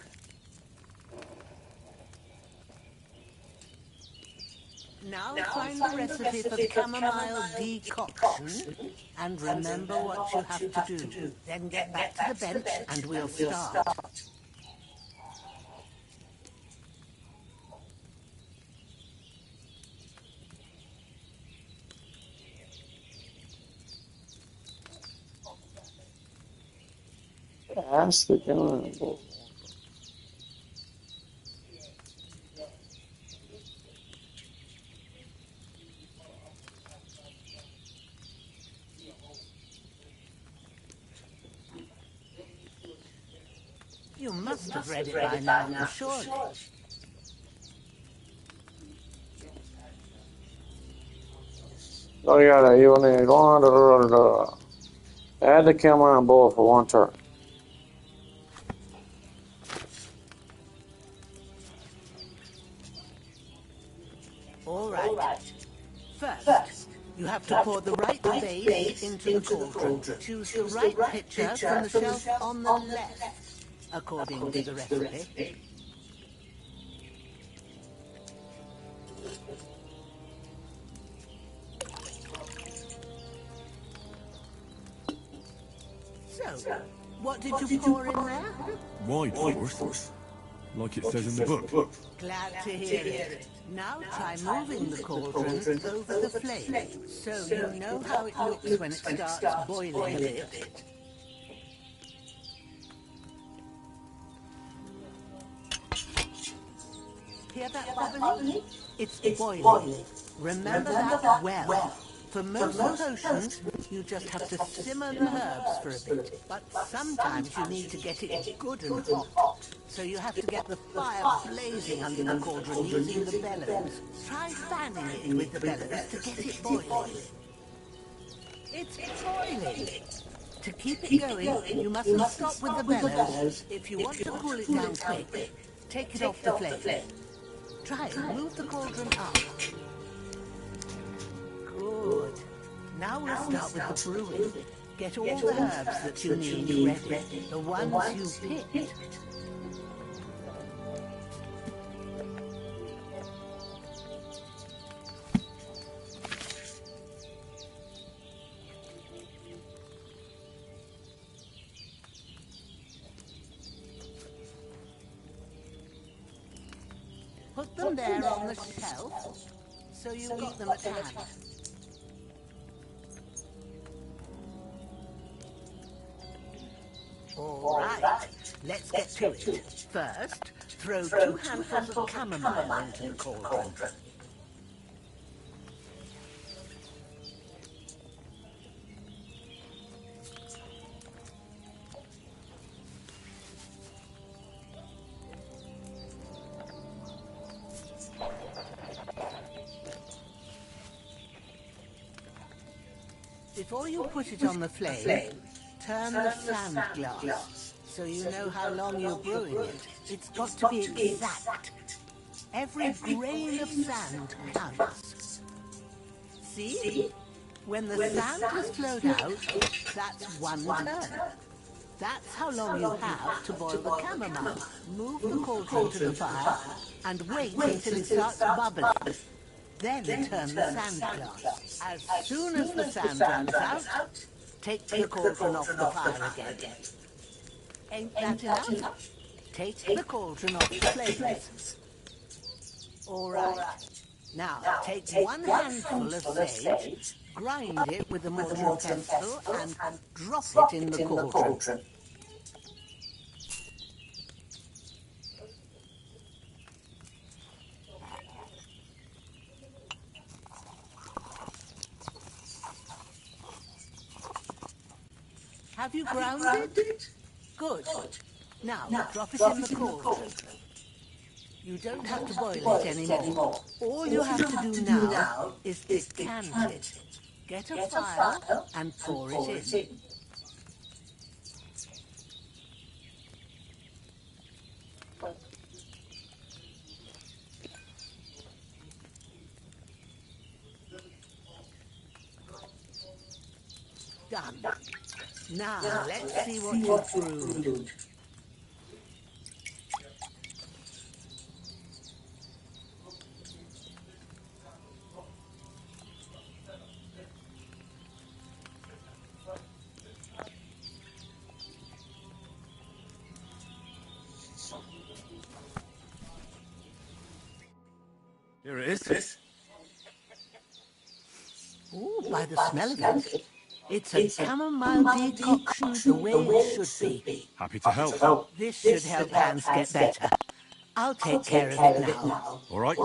Now find the recipe for chamomile decoction and remember what you have to do. Then get back to the bench and we'll start. Ask the general. You must have read it by now, surely. Oh yeah, you will need one. Add the camera and bowl for 1 turn. All right. First, you have to pour the right base into the cauldron. Choose the right pitcher from the shelf on the left, according to the recipe. So, what did you pour in there? White horse? Like it says in the book. Glad to hear it. Now try moving the cauldron over the flame, so you know how it looks when it starts boiling a bit. Hear that bubbling? It's boiling. Remember that well. For most potions, you just have to simmer the herbs for a bit. But sometimes you need to get it good and hot. So you have to get the fire blazing under the cauldron using the bellows. Try fanning it with the bellows to get it boiling. It's boiling. To keep it going, you mustn't stop with the bellows. If you want to cool it down quick, take it off the flame. Try and move the cauldron up. Good. Now we'll start with the brewing. Get all the herbs that you need ready, the ones you picked. Put them there on the shelf, so you've got them at hand. All right, let's get to it. First, throw 2 handfuls of chamomile into the cauldron. Before you put it on the flame, turn the sand glass so you know how long you're brewing it. It's got to be exact. Every grain of sand counts. See? When the sand has flowed out, that's 1 turn. That's how long you have to boil the chamomile. Move the cauldron to the fire and wait until it starts bubbling. Then turn the sand glass. As soon as the sand runs out, take the cauldron off the fire again. Ain't that enough? Take the cauldron off the flames. All right. Now, take 1 handful of sage, grind it with a mortar and pestle, and drop it in the cauldron. Have you ground it? Good. Now, drop it in the cauldron. You don't have to boil it anymore. All you have to do now is decant it. Get a phial and pour it in. Done. Now, let's see what you've brewed. Here it is. Ooh, by the smell of it, it's a chamomile decoction the way it should be. Happy to help. This should help Hans get better. I'll take care of it now. All right.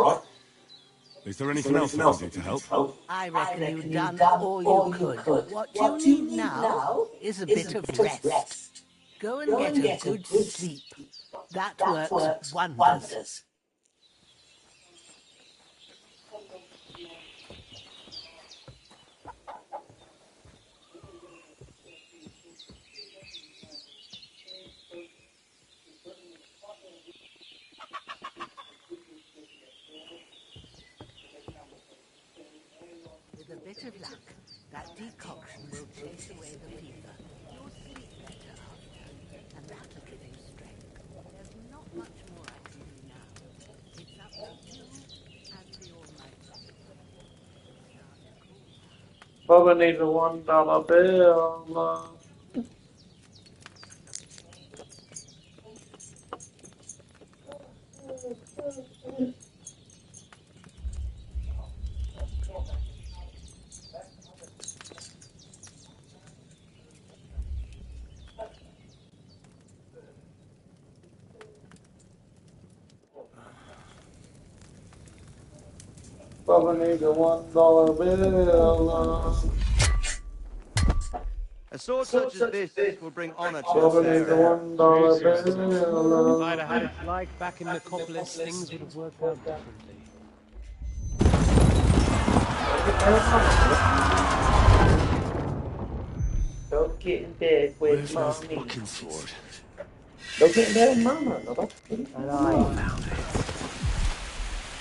Is there anything else I can do to help? I reckon you've done all you could. What you need now is a bit of rest. Go and get a good sleep. That works wonders. With a bit of luck, that decoction will chase away the fever. You'll sleep better after, and that'll give you strength. There's not much more I can do now. It's up to you and the Almighty. Bubba needs a $1 bill. Bubba needs a $1 bill. A sword such as this will bring honor to Bubba needs a $1 bill. If I'd have had it like back in Nicopolis, things would have worked out differently. Don't get in bed with mommy. Fucking sword. Don't get in bed with mama. And I found it.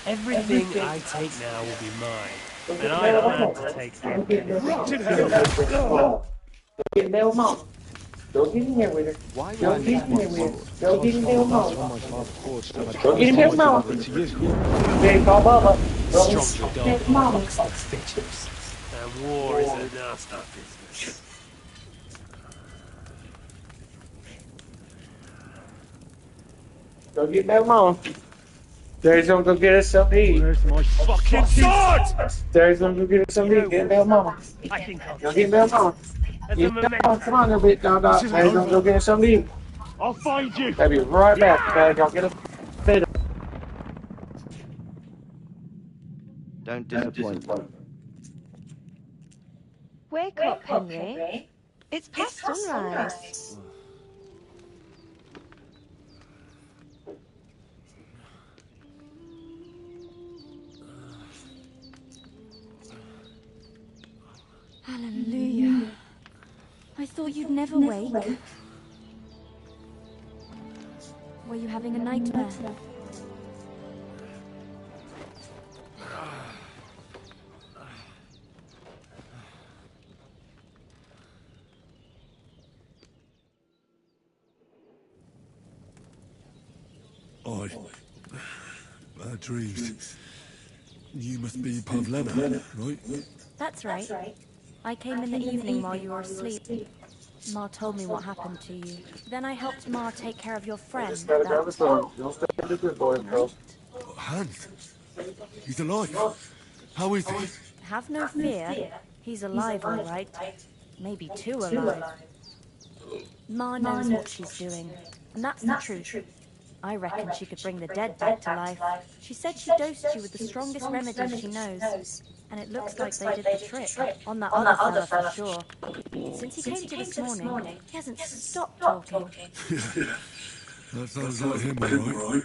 Everything I take now will be mine. And I plan to take it. Rotten hell! Don't get in bed with mama. Don't get in here with her. Why would Don't I get in need here my with sword? her. Don't get in there with That's mama. what my father forged, and I Don't get in there with mama. promised to you. Big call Bubba. Stronger Don't get in mama. amongst the fittest. And war is a nasty business. Don't get in bed with mama. Daddy's gonna go get us something to eat. Where's my fucking sword? Daddy's gonna go get us something to eat. Get in bed with mama. I think I'll Don't get in bed with mama. As a You memento. come on, little bit, dog. Daddy's gonna go get us something to eat. I'll find you. I'll be right back. Daddy, I'll get us bed. Don't disappoint me. Wake up, Henry. It's past sunrise. Hallelujah. I thought you'd never wake. Were you having a nightmare? Bad dreams. You must be Pavlena, right? That's right. I came in the evening while you were asleep. Ma told me what happened to you. Then I helped Ma take care of your friend. Hans. He's alive. How is he? Have no fear. He's alive, all right. Maybe too alive. Ma knows what she's doing, and that's the truth. I reckon she could bring the dead back to life. She said she dosed you with the strongest remedy she knows. And it looks like they did the trick on that other fella for sure. Since he came to this morning, he hasn't stopped talking. That sounds like him, all right.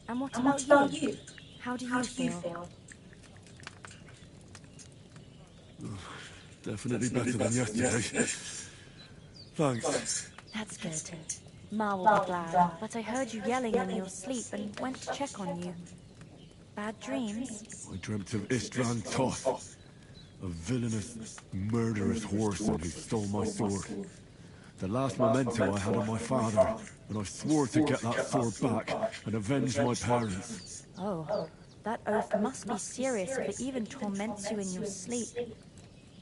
And what about you? How do you feel? Definitely better than yesterday. Thanks. That's good. Ma will be glad, but I heard you yelling in your sleep and went to check on you. Bad dreams? I dreamt of Istvan Toth, a villainous, murderous horseman who stole my sword. The last memento I had of my father, and I swore to get that sword back and avenge my parents. Oh, that oath must be serious if it even torments you in your sleep.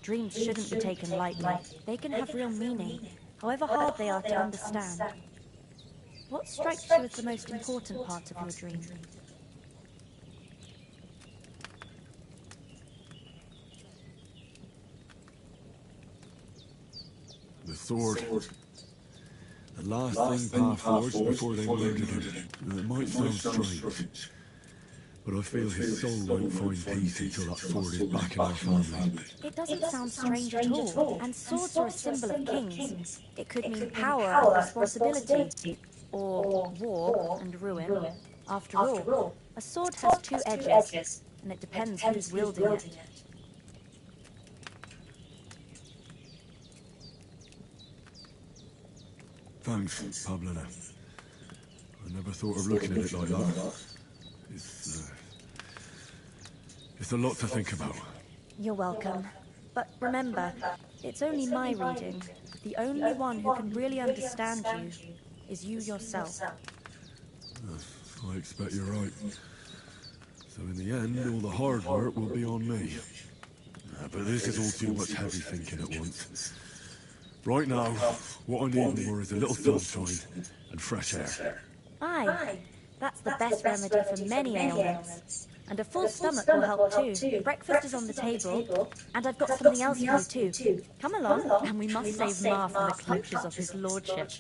Dreams shouldn't be taken lightly. They can have real meaning, however hard they are to understand. What strikes you as the most important part of your dream? The sword. The last thing Pa forged before they murdered him. It might sound strange, but I feel his soul won't find peace until that sword is back in our family. It doesn't sound strange at all, and swords are a symbol of kings. It could mean power and responsibility, or war and ruin. After all, a sword has two edges, and it depends who's wielding it. Thanks, Pablina. I never thought of looking at it like that. It's a lot to think about. You're welcome. But remember, it's only my reading. The only one who can really understand you is you yourself. I expect you're right. So in the end, all the hard work will be on me. But this is all too much heavy thinking at once. Right now, what I need more is a little sunshine and fresh air. Aye, that's the best remedy for many ailments. And a full stomach will help too. Breakfast is on the table, and I've got something else for you too. Come along, and we must save Ma from the clutches of his lordship.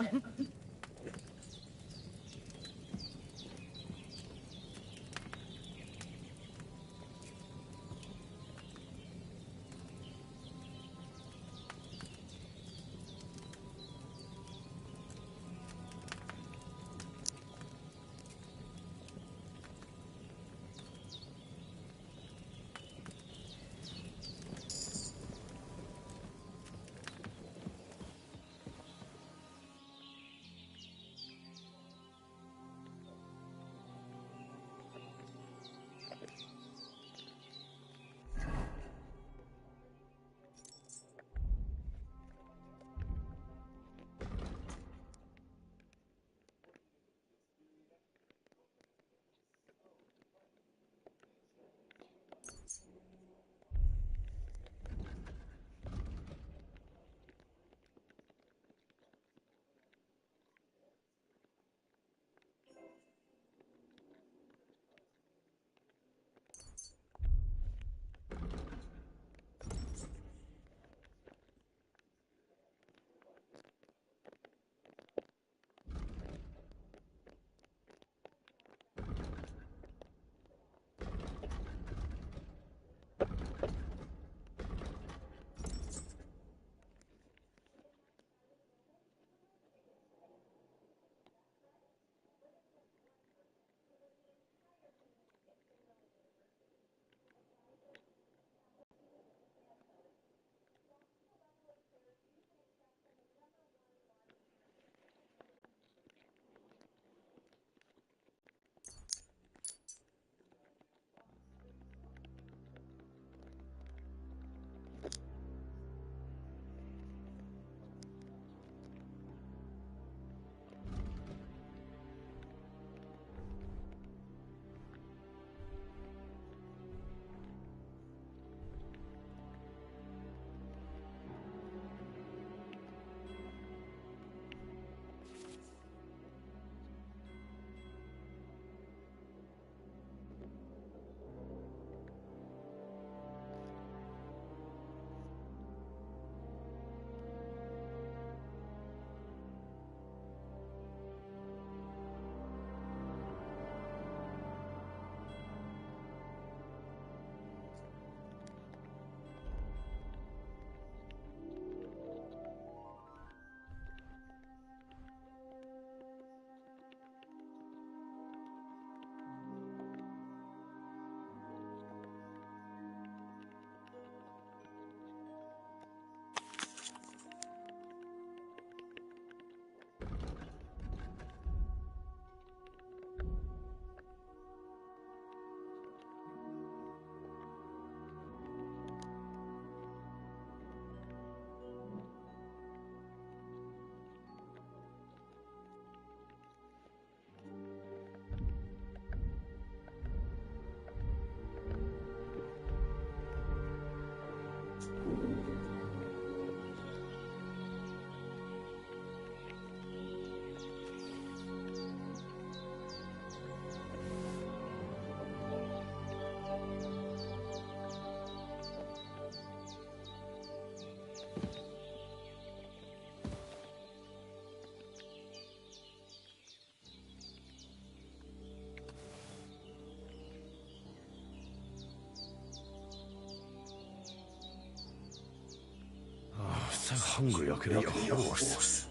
so hungry I could eat a horse.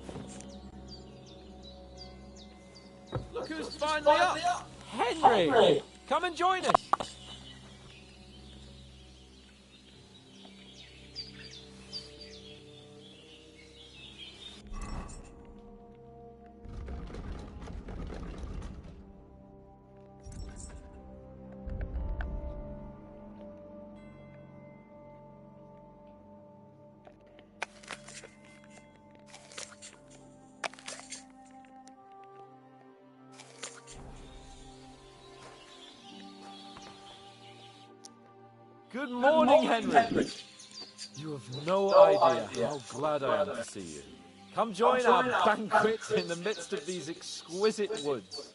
Look who's finally up! Henry! Come and join us! Good morning, Henry. You have no idea how glad I am to see you. Come join our banquet in the midst of these exquisite woods.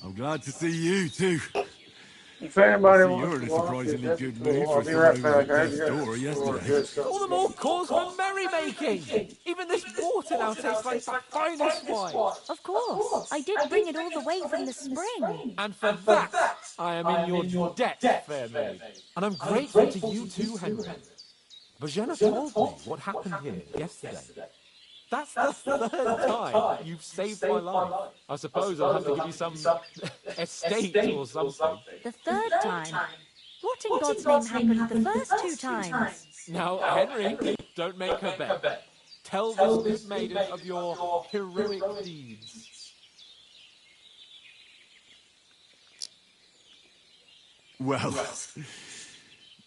I'm glad to see you too. If anybody I see wants you're in a to watch surprisingly it, good just mood I'll for be someone right who back. was I at death's gotta door go yesterday. All the more cause for merrymaking. Even this water now tastes like the finest wine. Of course. I did bring it all the way from the spring. And for that, I am in your debt, fair maid. And I'm grateful to you too, Henry. Bojana told me what happened here yesterday. That's the third time you've saved my life. I suppose I'll have to give you some estate or something. The third time? What in God's name happened the first 2 times? Now, Henry, don't make her bet. Tell this good maiden of your heroic deeds. Well,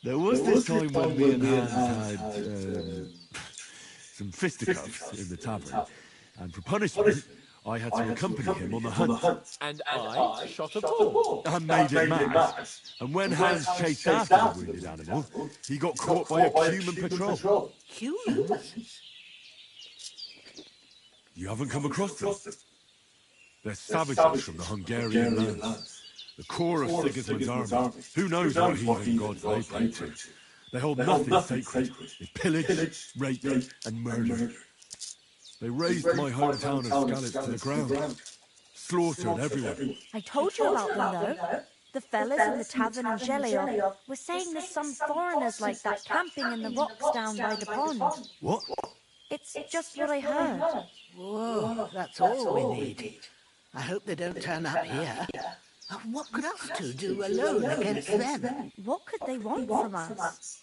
there was this time when me and Hans had some fisticuffs in the tavern, and for punishment, I had to accompany him on the hunt. And I shot a bull. And made it mad. And when Hans chased after the wounded animal, he got caught by a human patrol. Humans? You haven't come across them? They're savages from the Hungarian lands. The core of Sigismund's army. Who knows what heathen gods they pray to? They hold nothing sacred. They pillage, rape, and murder. They razed my hometown of Skalitz to the ground. Slaughtered everyone. I told you about them, though. The fellas in the tavern in Zheleov were saying there's some foreigners like that camping in the rocks down by the pond. What? It's just what I heard. Whoa, that's all we need. I hope they don't turn up here. What could us two do alone against them? What could they want from us?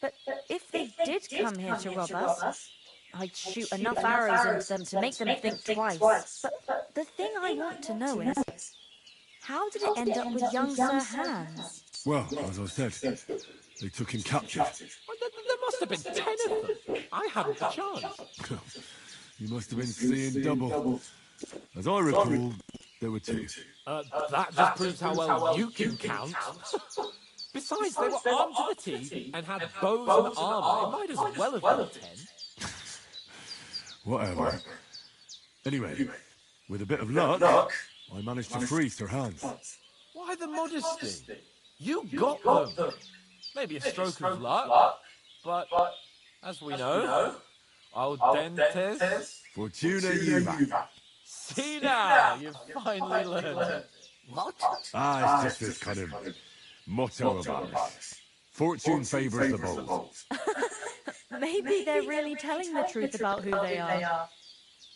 But if they did come here to rob us, I'd shoot enough arrows into them to make them think twice. But the thing I want to know is, how did it end up with young Sir Hans? Well, as I said, they took him captive. There must have been 10 of them. I hadn't a chance. You must have been seeing double. As I recall, there were 2. That just proves how well you can count. Besides, they were armed to the teeth and had bows and armour. It might as well have been 10. Whatever. Anyway, with a bit of luck, I managed to free Sir Hans. Why the modesty? You got them. Maybe a stroke of luck, but as we know, audentes Fortuna juvat. See now, you've finally learned it. What? It's just this kind of motto of ours. Fortune favours the bold. Maybe they're really telling the truth about who they are.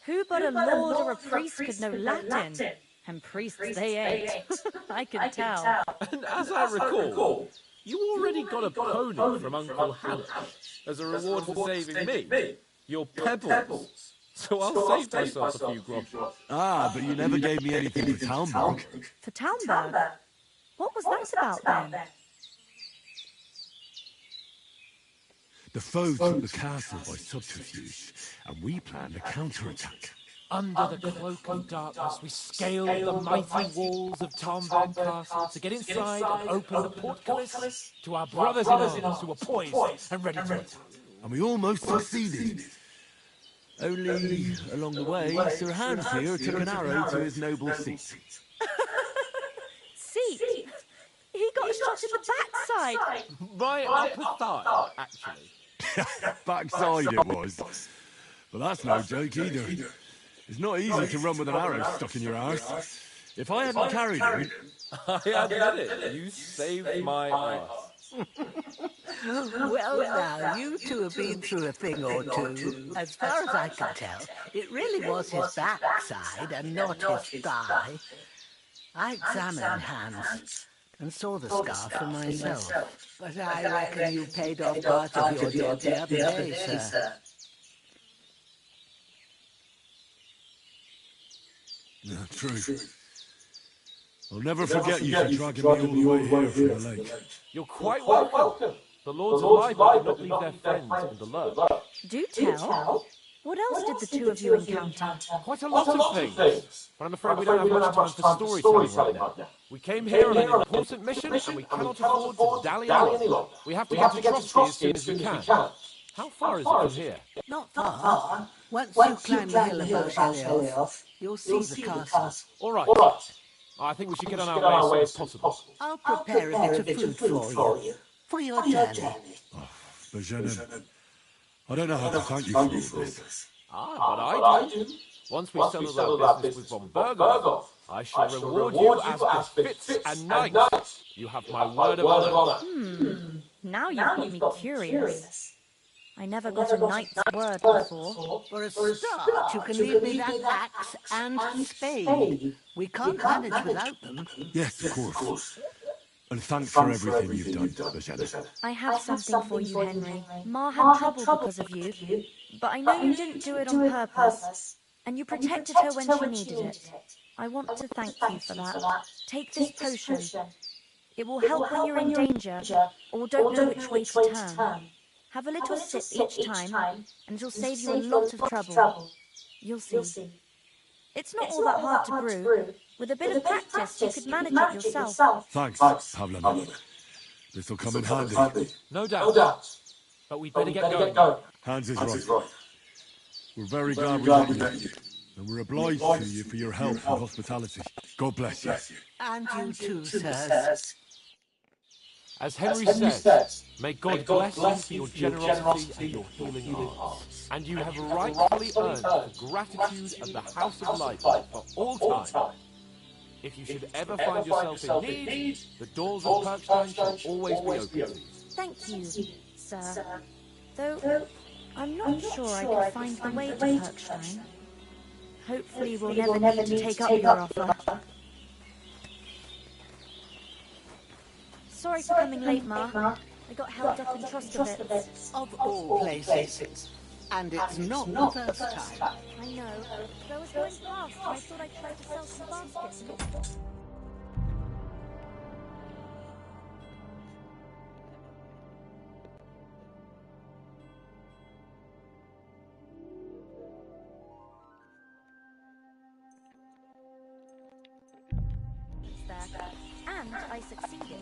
Who but a lord or a priest could know Latin? And priests they ain't. I can tell. And as I recall, you already got a pony from Uncle Hannah as a reward for saving me. Your pebbles. So I'll save myself a few groschen. But you never gave me anything for Talmberg. For Talmberg? What was that about then? The foe took the castle by subterfuge, and we planned a counterattack. Under the cloak of darkness, we scaled the mighty walls of Talmberg Castle to get inside and open the portcullis to our brothers in arms who were poised and ready to attack. And we almost succeeded. Only, along the way, Sir Hans here took an arrow to his noble seat. Seat? He got shot in the backside. Right upper thigh, actually. Backside it was. But that's no joke either. It's not easy to run with an arrow stuck in your arse. If I hadn't carried it... I admit it, you saved my ass. Well, now, you two have been through a thing or two. As far as I can tell, it really was his backside and not his thigh. I examined Hans and saw the scar for myself. But I reckon you paid off part of your debt the other day, sir. Yeah, true. I'll never forget you for dragging me all the way here from the lake. You're quite welcome. The Lords of Library do not leave their friends in the lurch. Do tell. What else did the two of you encounter? Quite a lot of things. But I'm afraid we don't have much time for storytelling right now. We came here on an important mission, and we cannot afford to dally any longer. We have to get to Trotsky as soon as we can. How far is it from here? Not far. Once you climb the hill above Shelioth, you'll see the castle. All right. I think we should get on our way as soon as possible. I'll prepare a bit of food for you. For your journey. Bajenin, I don't know how to thank you for all this. But I do. Once we settle our business with von Berghoff, I shall reward you as befits a knight. You have my word of honor. Now you've got me curious. I never got a knight's word before. For a start, you can leave me that axe and spade. We can't manage without them. Yes, of course. And thanks for everything you've done, Bajenin. I have something for you, Henry. Ma had trouble because of you, but I know you didn't do it on purpose, and you protected her when she needed it. I want to thank you for that. Take this potion. It will help when you're in danger, or don't know which way to turn. Have a little sip each time, and it'll save you a lot of trouble. You'll see. It's not all that hard to brew. With a bit of practice, you could manage it yourself. Thanks, Pavlin. This'll come in handy. No doubt. But we'd better get going. Hans is right. We're very glad we met you. And we're obliged to you for your help and hospitality. God bless you. And you too, sirs. As Henry says, may God bless you for your generosity and your healing arts. And you have rightfully earned the gratitude of the House of Life for all time. If you should ever find yourself in need, the doors of Perkstein shall always be open to you. Thank you, sir. Though, I'm not sure I could find the way to Perkstein. Hopefully we'll never need to take up your offer. Sorry for coming late, Ma. I got held up in Troskowitz. Of all places. And it's not the first time. I know. But I was going past and I thought I'd try to sell some baskets. There. And I succeeded.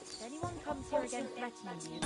If anyone comes here again threatening you,